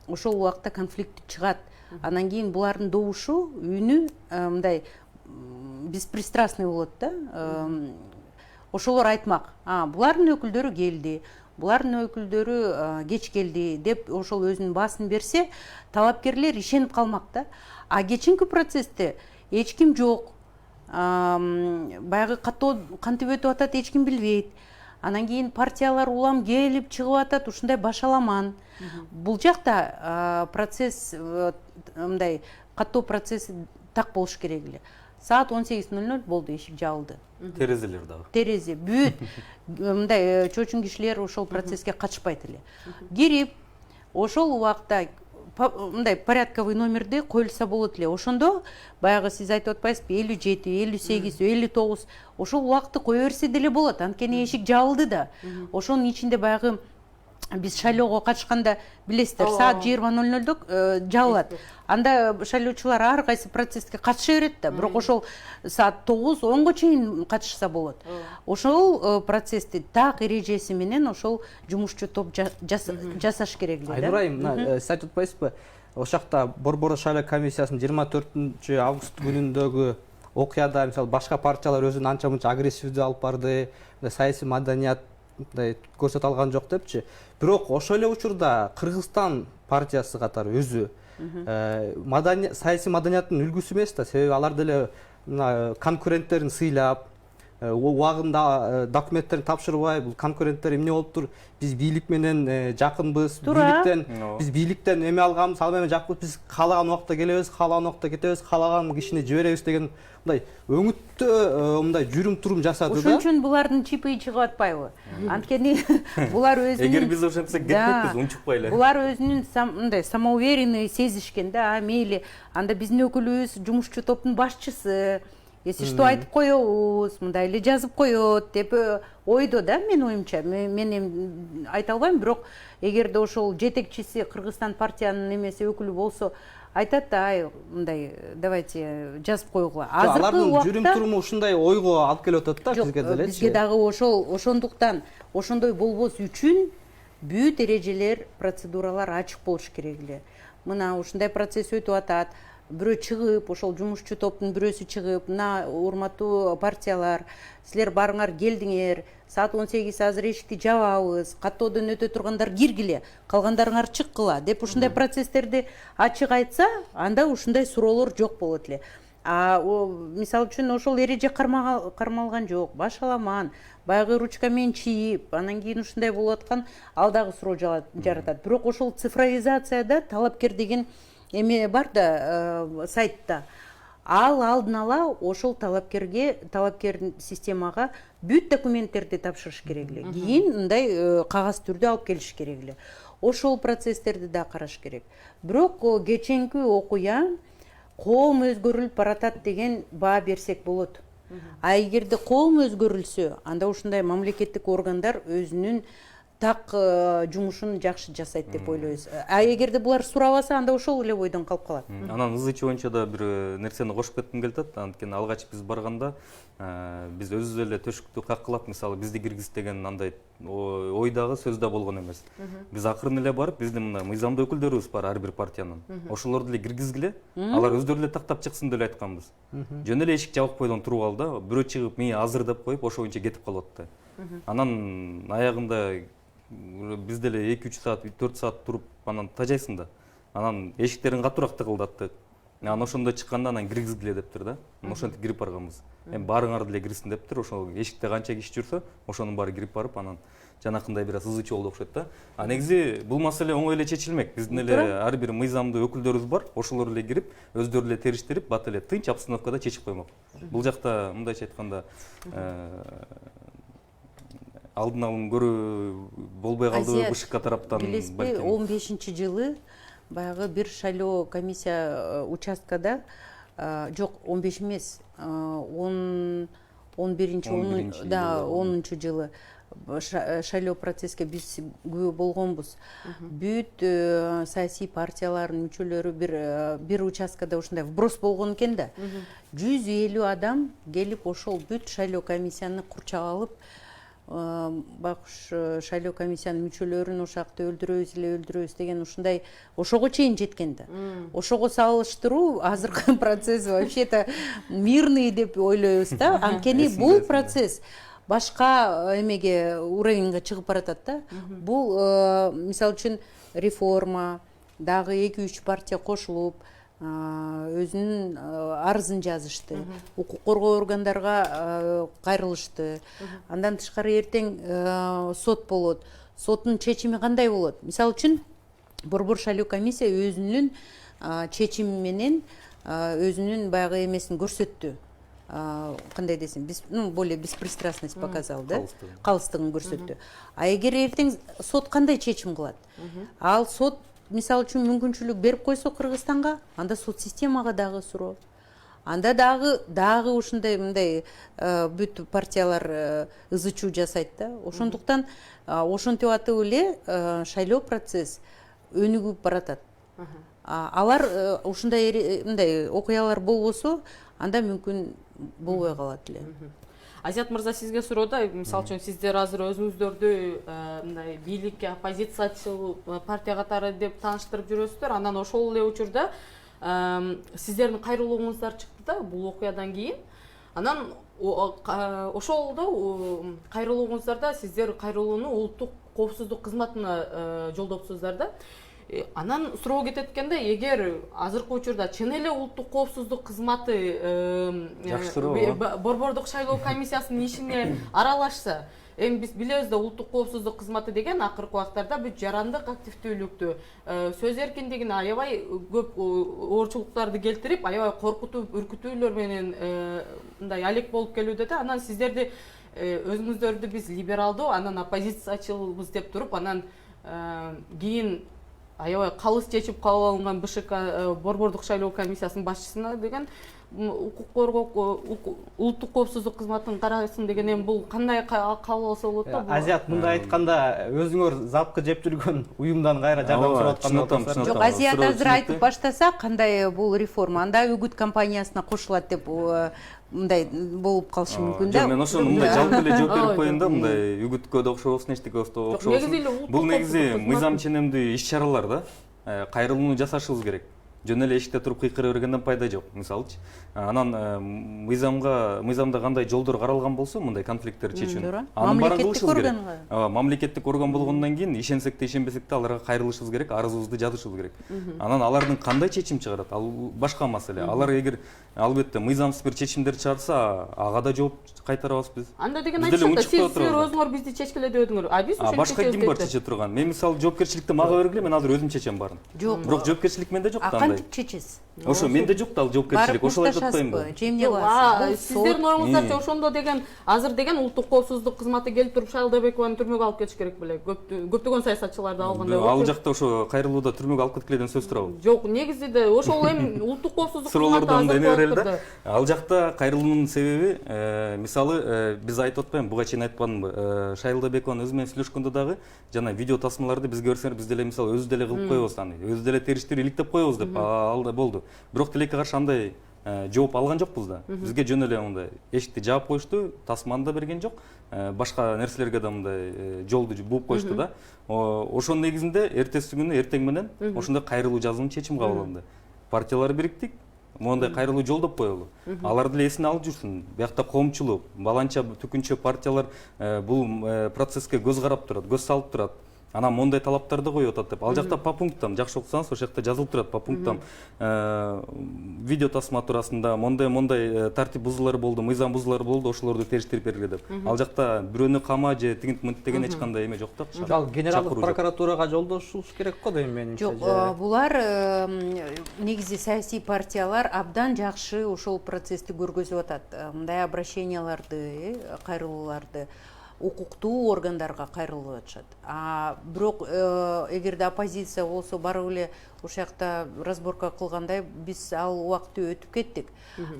ошол убакта конфликт чыгат. Анан кийин булардын добушу, үнү мындай беспристрастный болот да. Ошолор айтмак, булардын өкүлдөрү келди, булардын өкүлдөрү кеч келди деп ошол өзүнүн баасын берсе, талапкерлер ишенип калмак да. Кечинки процессте эч ким жок. Баягы каттоо кантип өтүп атат эч ким билбейт. Анан кийин партиялар улам келип чыгып атат, ушундай башаламан. Бул жакта процесс мындай каттоо процесси так болуш керек эле. Саат 18:00 болду, эшик жабылды. Терезелер дагы. Терезе бүт мындай чочун кишилер ошол процесске катышпайт эле. Кирип, ошол убакта мындай порядковый номерде коюлса болот эле. Ошондо баягы сиз айтып атпайсызбы, 57, 58, 59 ошол убакытты кое берсе деле болот. Анткени эшик жабылды да. Ошонун ичинде баягы биз шайлоого катышканда билесиздер, саат 20:00 жабылат. Анда шайлоочулар ар кайсы процесске катыша берет да, бирок ошол саат 9-10го чейин катышса болот. Ошол процессти так эрежеси менен ошол жумушчу топ жасаш керек эле да. Айнурайым, сиз айтып атпайсызбы, ошол жакта Борбор шайлоо комиссиясынын 24 август күнүндөгү окуяда мисалы башка партиялар өзүн анча мынча агрессивдүү алып барды, саясий маданият көрсөтө алган жок депчи. Бирок ошол эле учурда Кыргызстан партиясы катары өзү саясий маданияттын үлгүсү эмес да, себеби алар деле конкуренттерин сыйлап, убагында документтерин тапшырбай, бул конкуренттер эмне болуптур, биз бийлик менен жакынбыз, биз бийликтен эме алганбыз, ал менен жакынбыз, биз каалаган убакта келебиз, каалаган убакта кетебиз, каалаган кишини жиберебиз деген мындай өңүттүү мындай жүрүм турум жасады да. Ошон үчүн булардын чипи чыгып атпайбы? Анткени булар өзүнүн Эгер биз ошентсек кетпекпиз, унчукпай эле. Булар өзүнүн мындай самоуверенный сезишкен да, мейли, анда биздин өкүлүбүз жумушчу топтун башчысы, если что айтып коебуз, мындай эле жазып коет деп ойдо да, мен оюмча. Мен эми айта албайм, бирок эгерде ошол жетекчиси Кыргызстан партиянын эмеси өкүлү болсо, айтат да, мындай давайте жазып койгула. Алардын жүрүм туруму ушундай ойго алып келип атат да бизге делечи. Бизге дагы ошондуктан ошондой болбос үчүн бүт эрежелер, процедуралар ачык болуш керек эле. Мына ушундай процесс өтүп атат. Бирөө чыгып, ошол жумушчу топтун бирөөсү чыгып, мына урматтуу партиялар, силер барыңар келдиңер, саат 18 азыр эшикти жабабыз, каттоодон өтө тургандар киргиле, калгандарыңар чыккыла деп ушундай процесстерди ачык айтса, анда ушундай суроолор жок болот эле. Мисалы үчүн ошол эреже кармалган жок, башаламан, баягы ручка менен чийип, анан кийин ушундай болуп аткан, ал дагы суроо жаратат. Бирок ошол цифровизацияда талапкер деген эме бар да, сайтта. Ал алдын ала ошол талапкер системага бүт документтерди тапшырыш керек эле. Кийин мындай кагаз түрдө алып келиш керек эле. Ошол процесстерди да караш керек. Бирок кеченки окуя коом өзгөрүлүп баратат деген баа берсек болот. Эгерде коом өзгөрүлсө, анда ушундай мамлекеттик органдар өзүнүн так жумушун жакшы жасайт деп ойлойбуз. А эгерде булар сурабаса, анда ошол эле бойдон калып калат. Анан ызы ичүү боюнча да бир нерсени кошуп кетким келип атат. Анткени алгач биз барганда биз өзүбүз эле төшүктү каккылап, мисалы бизди киргиз деген андай ой дагы сөз да болгон эмес. Биз акырын эле барып, биздин мына мыйзамдуу өкүлдөрүбүз бар ар бир партиянын. Ошолорду эле киргизгиле, алар өздөрү эле тактап чыксын деп айтканбыз. Жөн эле эшик жабык бойдон туруп алды, бирөө чыгып мени азыр деп коюп, ошо боюнча кетип калып атты. Анан аягында биз деле 2-3 саат, 4 саат туруп анан тажайсың да. Анан эшиктерин катуураак тыгылдаттык. Анан ошондо чыкканда анан киргизгиле дептир да. Ошентип кирип барганбыз. Эми баарыңар деле кирсин дептир. Ошол эшикте канча киши жүрсө, ошонун баары кирип барып анан жанакындай бир аз ызычуу болду окшойт да. А негизи бул маселе оңой эле чечилмек. Биздин эле ар бир мыйзамдуу өкүлдөрүбүз бар. Ошолор эле кирип, өздөрү эле териштирип, бат эле тынч обстановкада чечип коймок. Бул жакта мындайча айтканда алдын алым көрүү болбой калдыбы БШК тараптан? Билесизби, 15-жылы баягы бир шайлоо комиссия участкада, жок, 15 эмес, 10-жылы шайлоо процесске биз күбө болгонбуз. Бүт саясий партиялардын мүчөлөрү бир участкада ушундай вброс болгон экен да. 150 адам келип ошол бүт шайлоо комиссияны курчап алып, бакыш шайлоо комиссиянын мүчөлөрүн ошакта өлтүрөбүз деген ушундай ошого чейин жеткен да. Ошого салыштыруу азыркы процесс вообще-то мирный деп ойлойбуз да. Анткени бул процесс башка эмеге уровеньге чыгып баратат да. Бул мисалы үчүн реформа дагы 2-3 партия кошулуп өзүнүн арызын жазышты, укук коргоо органдарга кайрылышты. Андан тышкары эртең сот болот. Соттун чечими кандай болот? Мисалы үчүн Борбор шайлоо комиссия өзүнүн чечими менен өзүнүн баягы эмесин көрсөттү. Кандай десем, более беспристрастность показал, да? Калыстыгын көрсөттү. А эгер эртең сот кандай чечим кылат? Ал сот мисалы үчүн мүмкүнчүлүк берип койсо Кыргызстанга, анда сот системага дагы суроо. Анда дагы ушундай мындай бүт партиялар ызычуу жасайт да. Ошондуктан ошентип атып эле шайлоо процесс өнүгүп баратат. Алар ушундай мындай окуялар болбосо, анда мүмкүн болбой калат эле. Азият мырза, сизге суроо да, мисалы үчүн сиздер азыр өзүңүздөрдү мындай бийликке оппозициячыл партия катары деп тааныштырып жүрөсүздөр. Анан ошол эле учурда сиздердин кайрылууңуздар чыкты да бул окуядан кийин. Анан ошолдо кайрылууңуздарда сиздер кайрылууну улуттук коопсуздук кызматына жолдоптсуздар да. Анан суроо кетет экенде, эгер азыркы учурда чын эле улуттук коопсуздук кызматы Борбордук шайлоо комиссиясынын ишине аралашса, эми биз билебиз да, улуттук коопсуздук кызматы деген акыркы убактарда бүт жарандык активдүүлүктү, сөз эркиндигине аябай көп оорчулуктарды келтирип, аябай коркутуп, үркүтүүлөр менен мындай алек болуп келүүдө да. Анан сиздерди өзүңүздөрдү биз либералдуу, анан оппозициячылбыз деп туруп, анан кийин аябай калыс чечип кабыл алынган БШК Борбордук шайлоо комиссиясынын башчысына деген укук коргоо улуттук коопсуздук кызматынын карасын деген, эми бул кандай кабыл алса болот да? Азият, мындай айтканда өзүңөр запкы жеп жүргөн уюмдан кайра жардам сурап аткан. Жок, Азият азыр айтып баштаса, кандай бул реформа, анда үгүт компаниясына кошулат деп мындай болуп калышы мүмкүн да. Жок, мен ошону мындай жалпы эле жооп берип коеюн да, мындай үгүткө да окшобосун, эчтеке окшобосун. Бул негизи мыйзам ченемдүү иш-чаралар да. Кайрылууну жасашыбыз керек. Жөн эле эшикте туруп кыйкыра бергенден пайда жок, мисалычы. Анан мыйзамда кандай жолдор каралган болсо, мындай конфликттерди чечүүнү анын баарын кылышыбыз керек. Мамлекеттик орган болгондон кийин ишенсек те ишенбесек те аларга кайрылышыбыз керек, арызыбызды жазышыбыз керек. Анан алардын кандай чечим чыгарат, ал башка маселе. Алар эгер албетте мыйзамсыз бир чечимдер чыгарса, ага да жооп кайтарабыз биз. Анда деген айтышат, сиздер өзүңөр бизди чечкиле дебедиңер. А биз ошентип башка ким бар чече турган? Мен мисалы жоопкерчиликти мага бергиле, мен азыр өзүм чечем баарын. Бирок жоопкерчилик менде жок да. кантип чечесиз? Ошо менде жок да ал жоопкерчилик, ошол айтып атпаймынбы? Эмне кыласыз? Сиздердин оюңуздарча ошондо деген азыр деген улуттук коопсуздук кызматы келип туруп Шайлдабекованы түрмөгө алып кетиш керек беле? Көптөгөн саясатчыларды алгандай болот. Ал жакта ошо кайрылууда түрмөгө алып кеткиле деген сөз туурабы? Жок, негизи да ошол эми улуттук коопсуздук кызматы Суроолордо мындай азыр берели болуп да. турду. Ал жакта кайрылуунун себеби мисалы биз айтып атпаймынбы, буга чейин айтпадымбы? Шайлдабекова өзү менен сүйлөшкөндө дагы жана видео тасмаларды бизге берсеңер биз деле мисалы өзүбүз деле кылып коебуз аны. Өзү деле териштирип иликтеп коебуз деп ал да болду. Бирок тилекке каршы андай жооп алган жокпуз да. Бизге жөн эле мындай эшикти жаап коюшту, тасманы да берген жок. Башка нерселерге да мындай жолду бууп коюшту да. Ошонун негизинде эртеси күнү эртең менен ошондой кайрылуу жазуунун чечим кабыл алынды. Партиялар бириктик, мондай кайрылуу жолдоп коелу. Алар деле эсине алып жүрсүн. Биякта коомчулук, баланча түкүнчө партиялар бул процесске көз карап турат, көз салып турат. Анан мондай талаптарды коюп атат деп. Ал жакта по пунктам жакшы окусаңыз ошол жакта жазылып турат по пунктам. Видео тасма туурасында мондай тартип бузуулар болду, мыйзам бузуулар болду, ошолорду териштирип бергиле деп. Ал жакта бирөөнү кама же тигинт мынт деген эч кандай эме жок да. Ал генералдык прокуратурага жолдошуш керек го дейм менимче. Жок, булар негизи саясий партиялар абдан жакшы ошол процессти көргөзүп атат. Мындай обращенияларды, кайрылууларды укуктуу органдарга кайрылып атышат. Бирок эгерде оппозиция болсо барып эле ошол жакта разборка кылгандай биз ал убакытты өтүп кеттик.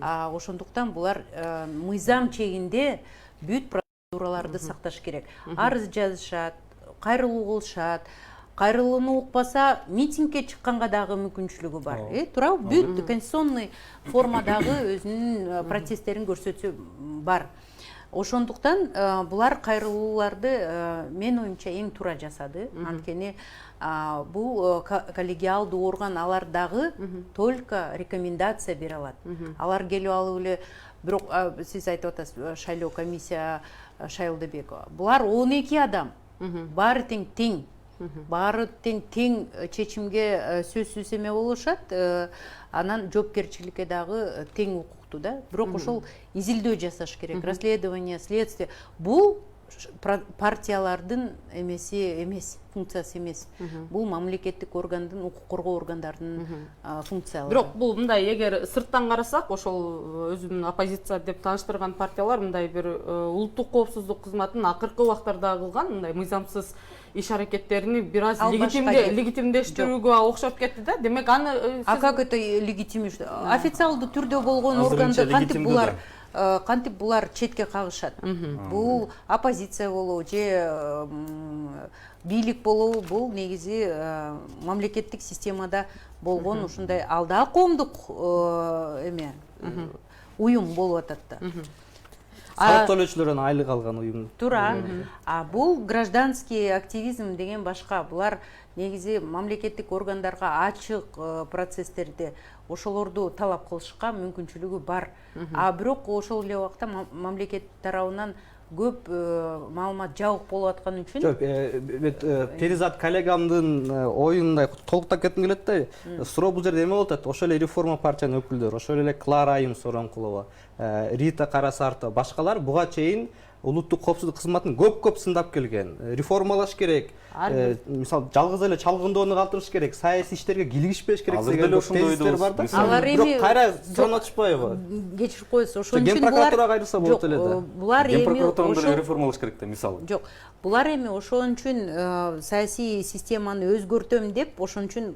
Ошондуктан булар мыйзам чегинде бүт процедураларды сакташ керек. Арыз жазышат, кайрылуу кылышат. Кайрылууну укпаса митингге чыкканга дагы мүмкүнчүлүгү бар. Туурабы? Бүт конституционный формадагы өзүнүн протесттерин көрсөтсө бар. Ошондуктан булар кайрылууларды мен оюмча эң туура жасады. Анткени бул коллегиалдуу орган, алар дагы только рекомендация бере алат. Алар келип алып эле, бирок сиз айтып атасыз, шайлоо комиссия Шайлдабекова. Булар 12 адам. Баары тең. Баары тең чечимге сөзсүз эме болушат. Анан жоопкерчиликке дагы тең укуктуу да. Бирок ошол изилдөө жасаш керек. Расследование, следствие. Бул партиялардын эмеси эмес, функциясы эмес. Бул мамлекеттик органдын, укук коргоо органдарынын функциялары. Бирок бул мындай эгер сырттан карасак, ошол өзүнүн оппозиция деп тааныштырган партиялар мындай бир улуттук коопсуздук кызматын акыркы убактарда кылган мындай мыйзамсыз иш аракеттерини бир аз легитимдештирүүгө окшоп кетти да. Демек аны А как это легитимдештирүү? Официалдуу түрдө болгон органды кантип булар четке кагышат? Бул оппозиция болобу же бийлик болобу, бул негизи мамлекеттик системада болгон ушундай алда коомдук эме уюм болуп атат да. Салык төлөөчүлөрдөн айлык алган уюм. Туура. Бул гражданский активизм деген башка. Булар негизи мамлекеттик органдарга ачык процесстерди ошолорду талап кылышка мүмкүнчүлүгү бар. Бирок ошол эле убакта мамлекет тарабынан көп маалымат жабык болуп аткан үчүн. Жок, Перизат коллегамдын оюндай толуктап кетким келет да. Суроо бул жерде эме болуп атат. Ошол эле реформа партиянын өкүлдөрү, ошол эле Клара Айым Сооронкулова, Рита Карасартова, башкалар буга чейин улуттук коопсуздук кызматын көп сындап келген. Реформалаш керек. Мисалы, жалгыз эле чалгындоону калтырыш керек, саясий иштерге килигишпеш керек деген тезистер бар да. Алар эми бирок кайра суроону ачпайбы? Кечирип коесуз, ошон үчүн Ген прокуратурага кайрылса болот эле да. Булар эми прокуратураны реформалаш керек да, мисалы. Жок, булар эми ошон үчүн саясий системаны өзгөртөм деп, ошон үчүн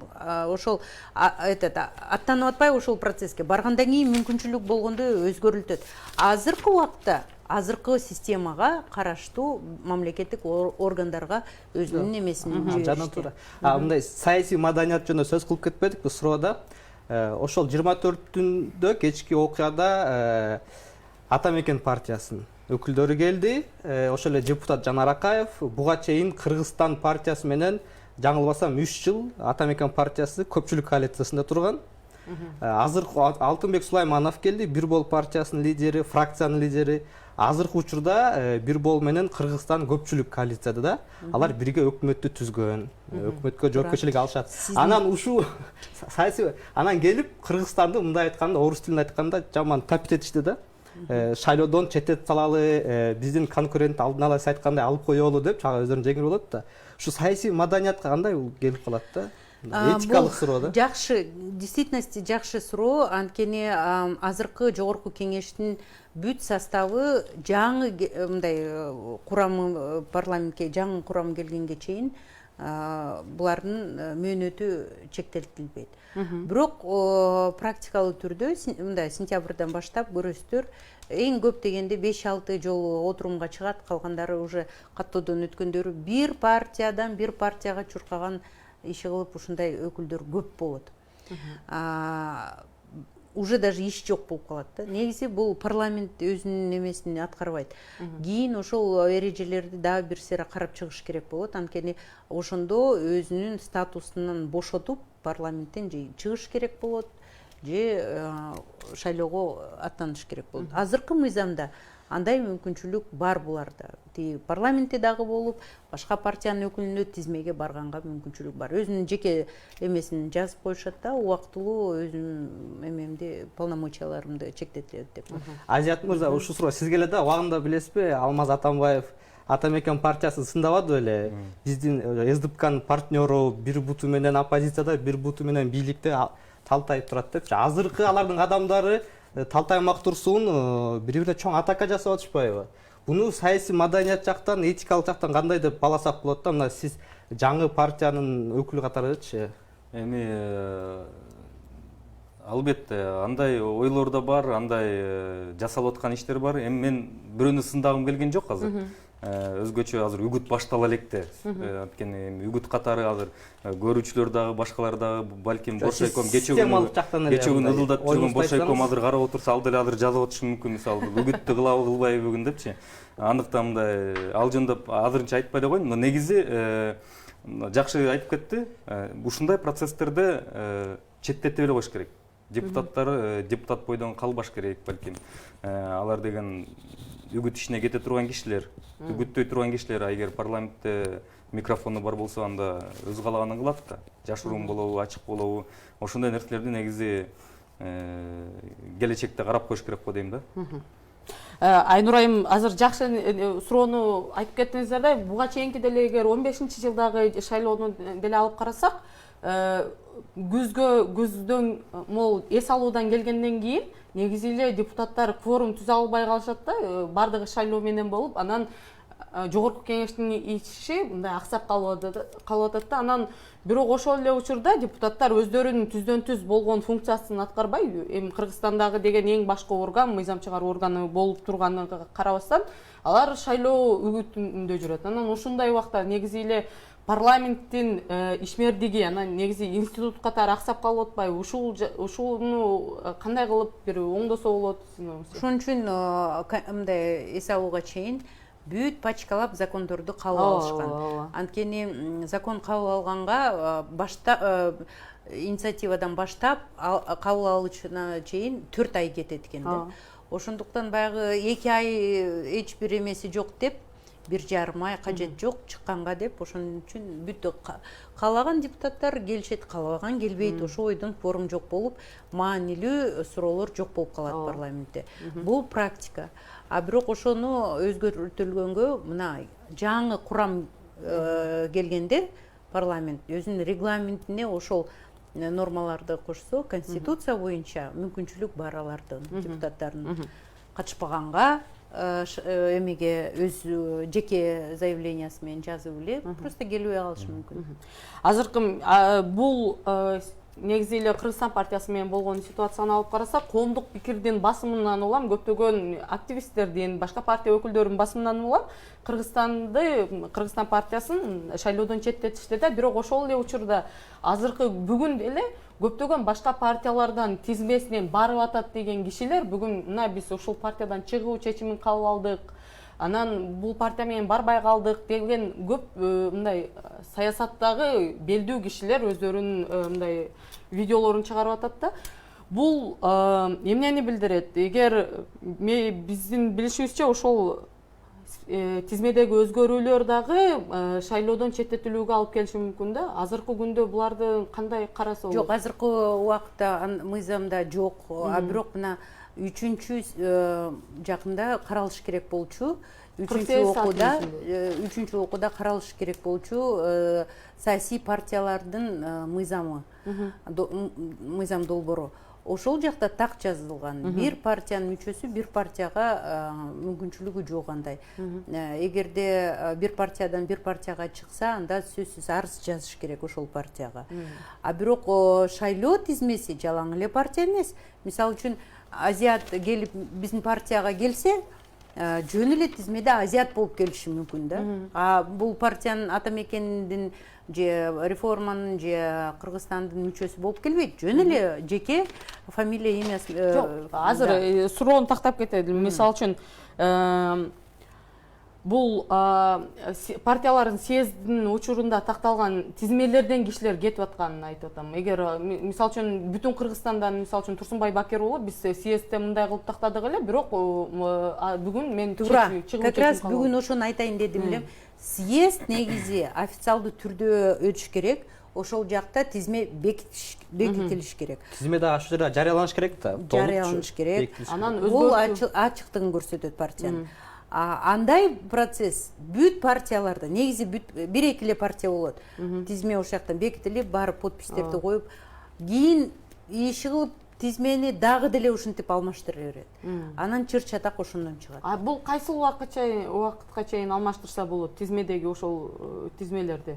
ошол аттанып атпайбы ошол процесске баргандан кийин мүмкүнчүлүк болгондо өзгөрүлтөт. Азыркы убакта азыркы системага караштуу мамлекеттик органдарга өзүнүн эмесин жиберишти. Мындай саясий маданият жөнүндө сөз кылып кетпедикпи суроода? Ошол 24-түндө кечки окуяда Атамекен партиясынын өкүлдөрү келди. Ошол эле депутат Жанар Акаев буга чейин Кыргызстан партиясы менен жаңылбасам 3 жыл Атамекен партиясы көпчүлүк коалициясында турган. Азыр Алтынбек Сулайманов келди, Бир Бол партиясынын лидери, фракциянын лидери. Азыркы учурда Бир Бол менен Кыргызстан көпчүлүк коалицияда да. Алар бирге өкмөттү түзгөн, өкмөткө жоопкерчилик алышат. Анан ушул саясий анан келип Кыргызстанды мындай айтканда, орус тилинде айтканда жаман тапит этишти да. Шайлоодон четтет салалы, биздин конкурент алдын ала айткандай алып коелу деп, чага өздөрүн жеңип болот да. Ушу саясий маданиятка кандай келип калат да? этикалык суроо да. Жакшы, действительности жакшы суроо. Анткени азыркы жогорку кеңештин бүт составы жаңы мындай курамы парламентке жаңы курам келгенге чейин булардын мөөнөтү чектелтилбейт. Бирок практикалуу түрдө мындай сентябрдан баштап көрөсүздөр эң көп дегенде 5-6 жолу отурумга чыгат, калгандары уже каттоодон өткөндөрү бир партияга чуркаган иши кылып ушундай өкүлдөр көп болот. Уже даже иш жок болуп калат да. Негизи бул парламент өзүнүн эмесин аткарбайт. Кийин ошол эрежелерди дагы бир сыйра карап чыгыш керек болот. Анткени ошондо өзүнүн статусунан бошотуп парламенттен же чыгыш керек болот, же шайлоого аттаныш керек болот. Азыркы мыйзамда андай мүмкүнчүлүк бар буларда. Парламентте дагы болуп, башка партиянын өкүлүнө тизмеге барганга мүмкүнчүлүк бар. Өзүнүн жеке эмесин жазып коюшат да, убактылуу өзүм эмемди полномочияларымды чектетилет деп. Азият мырза, ушул суроо сизге эле да, убагында билесизби, Алмаз Атамбаев Атамекен партиясын сындабады беле? Биздин СДПКнын партнеру бир буту менен оппозицияда, бир буту менен бийликте талтайып турат депчи. Азыркы алардын адамдары талтаймак турсун бири-бирине чоң атака жасап атышпайбы? Буну саясий маданият жактан, этикалык жактан кандай деп баласак болот да? Мына сиз жаңы партиянын өкүлү катарычы? Эми албетте андай ойлор да бар, андай жасалып аткан иштер бар. Эми мен бирөөнү сындагым келген жок азыр. Өзгөчө азыр үгүт баштала электе. Анткени үгүт катары азыр көрүүчүлөр дагы, башкалар дагы балким Боршайком кечөгүн ылдылдап жүргөн Боршайком азыр карап отурса, ал деле азыр жазып атышы мүмкүн, мисалы үгүттү кылабы кылбайбы бүгүн депчи. Андыктан мындай ал жөндөп азырынча айтпай эле коеюн, но негизи жакшы айтып кетти. Ушундай процесстерде четтете эле коюш керек. Депутат бойдон калбаш керек балким. Алар деген үгүт ишине кете турган кишилер, үгүттөй турган кишилер, эгер парламентте микрофону бар болсо, анда өз каалаганын кылат да. Жашыруун болобу, ачык болобу, ошондой нерселерди негизи келечекте карап коюш керек го дейм да. Айнур айым, азыр жакшы суроону айтып кеттиңиздер да, буга чейинки деле эгер 15-жылдагы шайлоону деле алып карасак, күздөн мол эс алуудан келгенден кийин негизи эле депутаттар кворум түзө албай калышат да, бардыгы шайлоо менен болуп, анан жогорку кеңештин иши мындай аксап калып атат да. Анан бирок ошол эле учурда депутаттар өздөрүнүн түздөн түз болгон функциясын аткарбай, эми Кыргызстандагы деген эң башкы орган, мыйзам чыгаруу органы болуп турганын карабастан, алар шайлоо үгүтүндө жүрөт. Анан ушундай убакта негизи эле парламенттин ишмердиги, анан негизи институт катары аксап калып атпайбы? Ушуну кандай кылып бир оңдосо болот? Ошон үчүн мындай эс алууга чейин бүт пачкалап закондорду кабыл алышкан. Анткени закон кабыл алганга инициативадан баштап кабыл алышына чейин 4 ай кетет экен да. Ошондуктан баягы 2 ай эч бир эмеси жок деп, 1,5 ай кажет жок чыкканга деп, ошон үчүн бүт каалаган депутаттар келишет, каалабаган келбейт. Ошо ойдон кворум жок болуп, маанилүү суроолор жок болуп калат парламентте. Бул практика. А бирок ошону өзгөртүлгөнгө, мына жаңы курам келгенде парламент өзүнүн регламентине ошол нормаларды кошсо, конституция боюнча мүмкүнчүлүк бар алардын, депутаттардын катышпаганга, эмеге өз жеке заявлениясы менен жазып эле просто келбей калышы мүмкүн. Азыркы бул негизи эле Кыргызстан партиясы менен болгон ситуацияны алып карасак, коомдук пикирдин басымынан улам, көптөгөн активисттердин, башка партия өкүлдөрүнүн басымынан улам Кыргызстан партиясын шайлоодон четтетишти да. Бирок ошол эле учурда азыркы бүгүн деле көптөгөн башка партиялардан тизмесинен барып атат деген кишилер бүгүн мына биз ушул партиядан чыгуу чечимин кабыл алдык, анан бул партия менен барбай калдык деген көп мындай саясаттагы белдүү кишилер өздөрүнүн мындай видеолорун чыгарып атат да. Бул эмнени билдирет? Эгер биздин билишибизче ошол тизмедеги өзгөрүүлөр дагы шайлоодон четтетилүүгө алып келиши мүмкүн да. Азыркы күндө буларды кандай караса болот? Жок, азыркы убакта мыйзамда жок. А бирок мына 3-чү жакында каралыш керек болчу. үчүнчү окууда каралышы керек болчу саясий партиялардын мыйзам долбоору. Ошол жакта так жазылган. Бир партиянын мүчөсү бир партияга мүмкүнчүлүгү жок андай. Эгерде бир партиядан бир партияга чыкса, анда сөзсүз арыз жазыш керек ошол партияга. А бирок шайлоо тизмеси жалаң эле партия эмес. Мисалы үчүн азиат келип биздин партияга келсе, жөн эле тизмеде азиат болуп келиши мүмкүн да. А бул партиянын ата мекенинин же реформанын же Кыргызстандын мүчөсү болуп келбейт. Жөн эле жеке фамилия эмес. Жок, азыр суроону тактап кетет. Мисалы үчүн бул партиялардын съездин учурунда такталган тизмелерден кишилер кетип атканын айтып атам. Эгер мисалы үчүн бүтүн Кыргызстандан мисалы үчүн Турсунбай Бакир уулу биз съездде мындай кылып тактадык эле, бирок бүгүн мен как раз бүгүн ошону айтайын дедим эле. Съезд негизи официалдуу түрдө өтүш керек. Ошол жакта тизме бекитилиш керек. Тизме да ошол жерде жарыяланыш керек да. Жарыяланыш керек. Анан бул ачыктыгын көрсөтөт партиянын. Андай процесс бүт партияларда негизи бир эки эле партия болот. Тизме ошол жактан бекитилип, барып подпистерди коюп, кийин иши кылып тизмени дагы деле ушинтип алмаштыра берет. Анан чыр чатак ошондон чыгат. Бул кайсыл убакытка чейин алмаштырса болот тизмедеги ошол тизмелерди?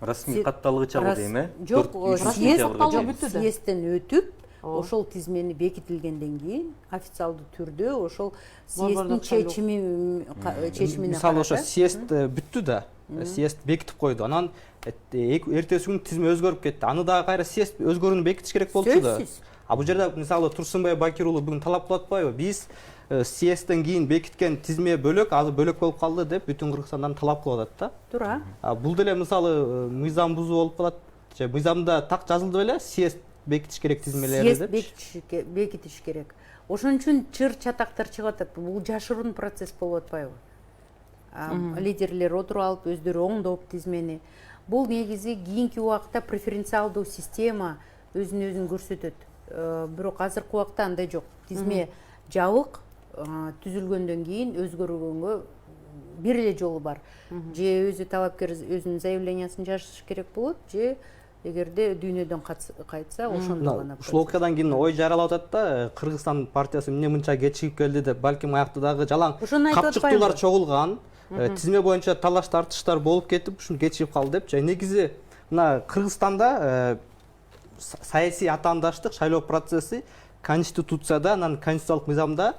Расмий катталгыча дейм, Жок, съездден өтүп, ошол тизмени бекитилгенден кийин официалдуу түрдө ошол съезддин чечимине мисалы ошо съезд бүттү да. Съезд бекитип койду. Анан эртеси күнү тизме өзгөрүп кетти. Аны дагы кайра съезд өзгөрүүнү бекитиш керек болчу да. А бул жерде мисалы Турсунбай Бакир уулу бүгүн талап кылып атпайбы? Биз съездден кийин бекиткен тизме бөлөк, азыр бөлөк болуп калды деп бүтүн Кыргызстандан талап кылып атат да. Туура. Бул деле мисалы мыйзам бузуу болуп калат. Же мыйзамда так жазылды беле, съезд бекитиш керек тизмелерди деп. Съезд бекитиш керек. Ошон үчүн чыр чатактар чыгып атат. Бул жашыруун процесс болуп атпайбы? Лидерлер отуруп алып өздөрү оңдоп тизмени. Бул негизи кийинки убакытта преференциалдуу система өзүн көрсөтөт. Бирок азыркы убакта андай жок. Тизме жабык түзүлгөндөн кийин өзгөргөнгө бир эле жолу бар. Же өзү талапкер өзүнүн заявлениясын жазыш керек болот, же эгерде дүйнөдөн кайтса ошондо гана. Ушул окуядан кийин ой жаралап атат да, Кыргызстан партиясы эмне мынча кечигип келди деп, балким аякта дагы жалаң капчыктуулар чогулган, тизме боюнча талаш тартыштар болуп кетип, ушун кечигип калды деп. Негизи мына Кыргызстанда саясий атаандаштык шайлоо процесси конституцияда, анан конституциялык мыйзамда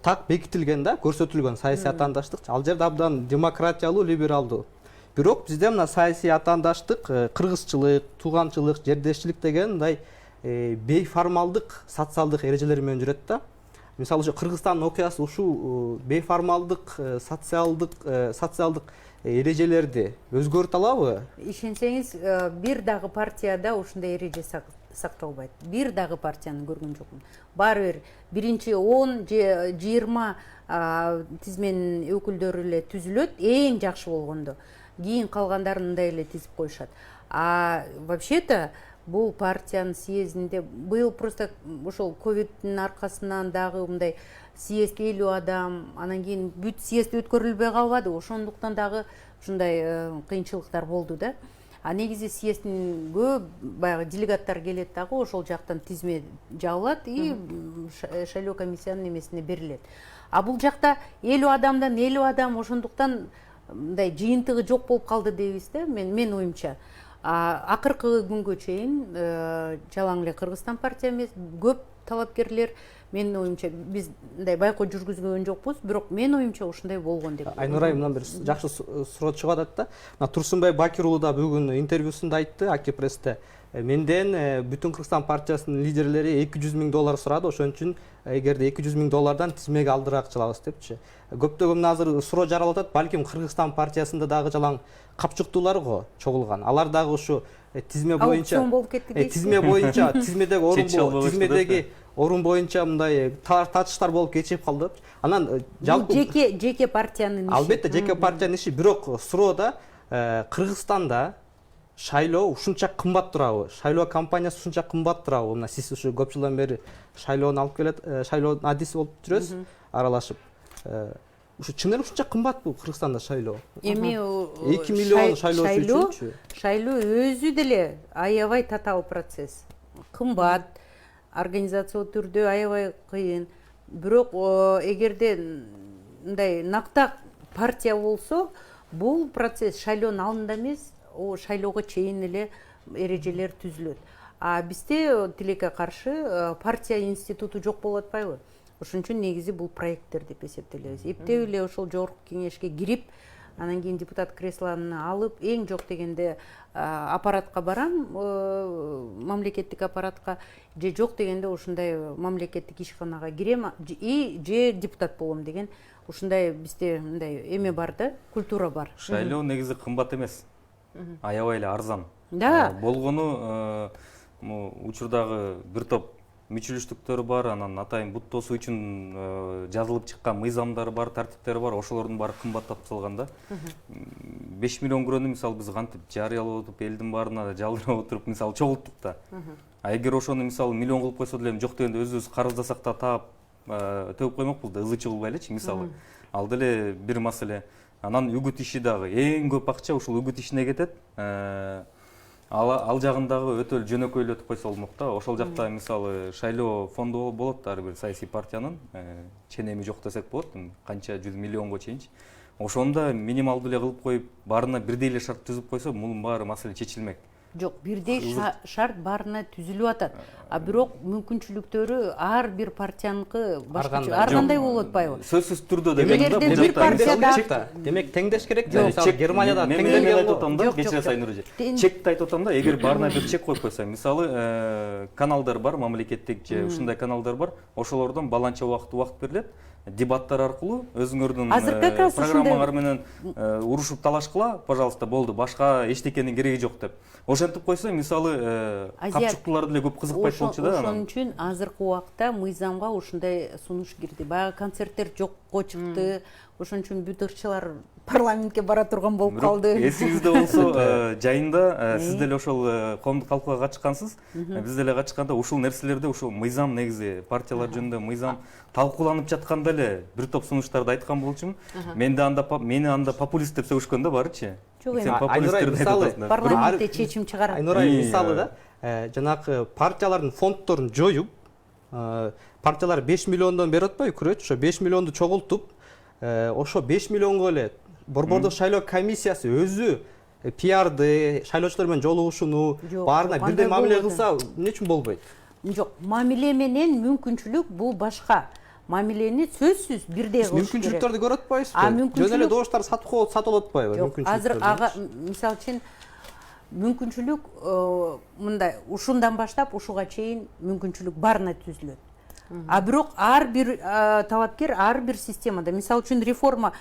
так бекитилген да, көрсөтүлгөн саясий атаандаштык. Ал жерде абдан демократиялуу, либералдуу. Бирок бизде мына саясий атаандаштык, кыргызчылык, тууганчылык, жердешчилик деген мындай бейформалдык социалдык эрежелер менен жүрөт да. Мисалы ошо Кыргызстандын окуясы ушул бейформалдык социалдык эрежелерди өзгөртө алабы? Ишенсеңиз, бир дагы партияда ушундай эреже сакталбайт. Бир дагы партияны көргөн жокмун. Баары бир биринчи 10 же 20 тизменин өкүлдөрү эле түзүлөт, эң жакшы болгондо. Кийин калгандарын мындай эле тизип коюшат. Вообще-то бул партиянын съездинде быйыл просто ошол ковидтин аркасынан дагы мындай съезд 50 адам, анан кийин бүт съезд өткөрүлбөй калбады. Ошондуктан дагы ушундай кыйынчылыктар болду да. Негизи съездингө баягы делегаттар келет дагы, ошол жактан тизме жабылат и шайлоо комиссиянын эмесине берилет. Бул жакта 50 адамдан 50 адам, ошондуктан мындай жыйынтыгы жок болуп калды дейбиз да, мен оюмча. Акыркы күнгө чейин жалаң эле Кыргызстан партия эмес, көп талапкерлер, менин оюмча биз мындай байкоо жүргүзгөн жокпуз, бирок менин оюмча ушундай болгон деп. Айнур айым, мындан бир жакшы суроо чыгып атат да. Мына Турсунбай Бакир уулу да бүгүн интервьюсунда айтты, Аки престе. Менден бүтүн Кыргызстан партиясынын лидерлери $200,000 сурады, ошон үчүн эгерде $200,000 тизмеге алдыраак чыгабыз депчи. Көптөгөн азыр суроо жаралып атат, балким Кыргызстан партиясында дагы жалаң капчыктуулар го чогулган. Алар дагы ушу тизме боюнча тизмедеги орун боюнча мындай тартыштар болуп кечип калды. Анан жалпы жеке партиянын иши. Албетте жеке партиянын иши, бирок суроода Кыргызстанда шайлоо ушунча кымбат турабы? Шайлоо компаниясы ушунча кымбат турабы? Мына сиз ушу көп жылдан бери шайлоону алып келет, шайлоонун адиси болуп жүрөсүз, аралашып. ушу чын эле ушунча кымбатпы Кыргызстанда шайлоо? Эми 2 миллион шайлоочу үчүнчү? Шайлоо өзү деле аябай татаал процесс. Кымбат, организациялык түрдө аябай кыйын. Бирок эгерде мындай нактак партия болсо, бул процесс шайлоонун алдында эмес, шайлоого чейин эле эрежелер түзүлөт. А бизде тилекке каршы партия институту жок болуп атпайбы? Ошон үчүн негизи бул проекттер деп эсептелебиз. Эптеп эле ошол жогорку кеңешке кирип, анан кийин депутат креслоны алып, эң жок дегенде аппаратка барам, мамлекеттик аппаратка, же жок дегенде ушундай мамлекеттик ишканага кирем же депутат болом деген ушундай бизде мындай эме бар да, культура бар. Шайлоо негизи кымбат эмес. Аябай эле арзан. Да. Болгону учурдагы бир топ мүчүлүштүктөр бар, анан атайын бут тосуу үчүн жазылып чыккан мыйзамдар бар, тартиптер бар, ошолордун баары кымбаттап салган да. 5 миллион көрөнү мисалы биз кантип жарыялап отуруп, элдин баарына жалдырап отуруп, мисалы чогулттук да. А эгер ошону мисалы миллион кылып койсо деле жок дегенде өзүбүз карыздасак да таап төгүп коймокпуз да, ызы чыгылбай элечи мисалы. Ал деле бир маселе. Анан үгүт иши дагы эң көп акча ушул үгүт ишине кетет. Ал жагындагы өтө жөнөкөйлөтүп койсо болмок да. Ошол жакта мисалы шайлоо фонду болот ар бир саясий партиянын, ченеми жок десек болот, канча 100 миллионго чейинчи. Ошондо минималдуу эле кылып коюп, баарына бирдей эле шарт түзүп койсо, мунун баары маселе чечилмек. Жок, бирдей шарт баарына түзүлүп атат. А бирок мүмкүнчүлүктөрү ар бир партияныкы башкача, ар кандай болуп атпайбы? Сөзсүз түрдө Эгерде бир партияда демек теңдеш керек да. Мисалы Германияда теңделген айтып атам да, кечире сайын Нуржи. Чекти айтып атам да, эгер баарына бир чек коюп койсо, мисалы каналдар бар, мамлекеттик же ушундай каналдар бар, ошолордон баланча убакыт берилет. Дебаттар аркылуу өзүңөрдүн программаңар менен урушуп талашкыла, пожалуйста, болду, башка эчтекенин кереги жок деп. Ошентип койсо, мисалы, капчыктуулар деле көп кызыкпайт болчу да. Ошон үчүн азыркы убакта мыйзамга ушундай сунуш кирди. Баягы концерттер жокко чыкты. Ошон үчүн бүт ырчылар парламентке бара турган болуп калды. Эсиңизде болсо, жайында сиз деле ошол коомдук талкууга катышкансыз. Биз деле катышканда ушул нерселерде, ушул мыйзам негизи партиялар жөнүндө мыйзам талкууланып жатканда эле бир топ сунуштарды айткан болчумун. Мени анда популист деп сөгүшкөн да барычы. Жок, сен популисттер парламентте чечим чыгарат. Айнурай мисалы да, жанагы партиялардын фонддорун жоюп, партиялар 5 миллиондон берип атпайбы күрөч, ошо 5 миллионду чогултуп, ошо 5 миллионго эле Борбордук шайлоо комиссиясы өзү пиарды, шайлоочулар менен жолугушууну баарына бирдей мамиле кылса, эмне үчүн болбойт? Жок, мамиле менен мүмкүнчүлүк бул башка. Мамилени сөзсүз бирдей кылыш керек. Мүмкүнчүлүктөрдү көрүп атпайсызбы? Жөн эле добуштар сатылып атпайбы мүмкүнчүлүктөр? Азыр ага мисалы үчүн мүмкүнчүлүк мындай ушундан баштап ушуга чейин мүмкүнчүлүк баарына түзүлөт. А бирок ар бир талапкер ар бир системада, мисалы үчүн реформа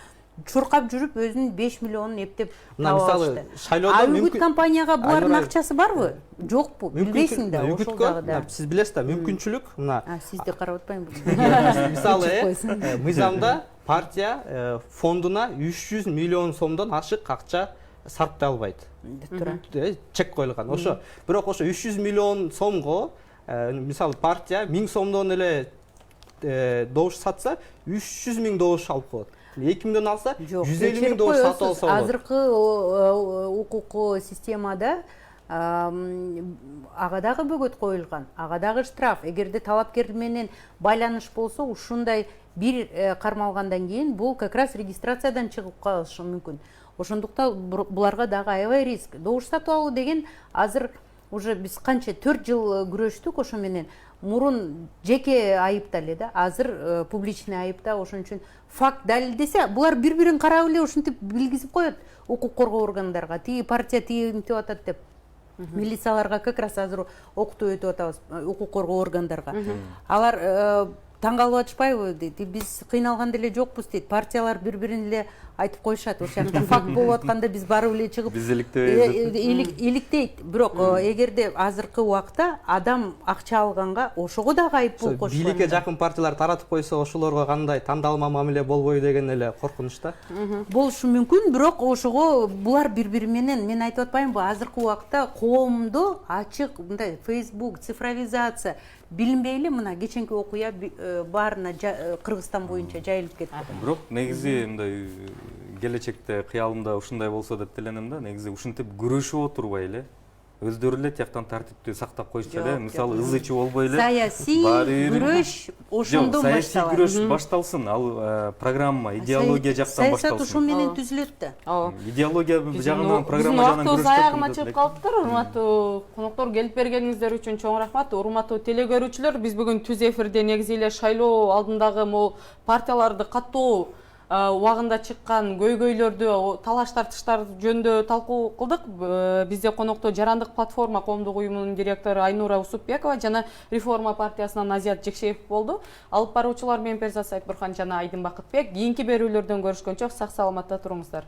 чуркап жүрүп өзүнүн 5 миллионун эптеп таап алышты. А үгүт компанияга булардын акчасы барбы? Жокпу? Билбейсиң да, ошол дагы да. Сиз билесиз да, мүмкүнчүлүк мына. Сизди карап атпайм. Мисалы, мыйзамда партия фондуна 300 миллион сомдон ашык акча сарптай албайт. Чек коюлган. Ошо, бирок ошо 300 миллион сомго мисалы партия 1000 сомдон эле добуш сатса, 300 миң добуш алып коет. 2 миллион алса, 150 миң добуш сатып алса болот. Азыркы укук системада ага дагы бөгөт коюлган, ага дагы штраф. Эгерде талапкер менен байланыш болсо, ушундай бир кармалгандан кийин бул как раз регистрациядан чыгып калышы мүмкүн. Ошондуктан буларга дагы аябай риск. Добуш сатып алуу деген азыр уже биз канча 4 жыл күрөштүк ошо менен. Мурун жеке айыпта эле да, азыр публичный айыпта. Ошон үчүн факт далилдесе, булар бири-бирин карап эле ушинтип билгизип коет укук коргоо органдарга. Тиги партия тигинтип атат деп. Милицияларга как раз азыр окутуп өтүп атабыз, укук коргоо органдарга. Алар таң калып атышпайбы дейт. Биз кыйналган деле жокпуз дейт. Партиялар бири-бирин эле айтып коюшат. Ошол жакта факт болуп атканда биз барып эле чыгып биз иликтейбиз. Бирок эгерде азыркы убакта адам акча алганга ошого дагы айып болуп коюшат. Бийликке жакын партиялар таратып койсо, ошолорго кандай тандалма мамиле болбойбу деген эле коркунуч да. Болушу мүмкүн, бирок ошого булар бири-бири менен, мен айтып атпаймынбы, азыркы убакта коомдо ачык мындай Facebook, цифровизация, билинбей эле мына кеченки окуя баарына Кыргызстан боюнча жайылып кетти. Бирок негизи мындай келечекте кыялымда ушундай болсо деп тиленем да, негизи ушинтип күрөшүп отурбай эле өздөрү эле тияктан тартипти сактап коюшчу эле, мисалы ыз ичи болбой эле Саясий күрөш ошондон башталат. Саясий күрөш башталсын, ал программа, идеология жактан башталсын. Саясат ошо менен түзүлөт да. Идеология жагынан, программа жагынан күрөш аягына чыгып калыптыр. Урматтуу коноктор, келип бергениңиздер үчүн чоң рахмат. Урматтуу телегөрүүчүлөр, биз бүгүн түз эфирде негизи эле шайлоо алдындагы могу партияларды каттоо убагында чыккан көйгөйлөрдү, талаш тартыштар жөнүндө талкуу кылдык. Бизде конокто Жарандык платформа коомдук уюмунун директору Айнура Усупбекова жана Реформа партиясынан Азият Жекшеев болду. Алып баруучулар мен Перзат Сайтбурхан жана Айдын Бакытбек. Кийинки берүүлөрдөн көрүшкөнчө сак саламатта туруңуздар.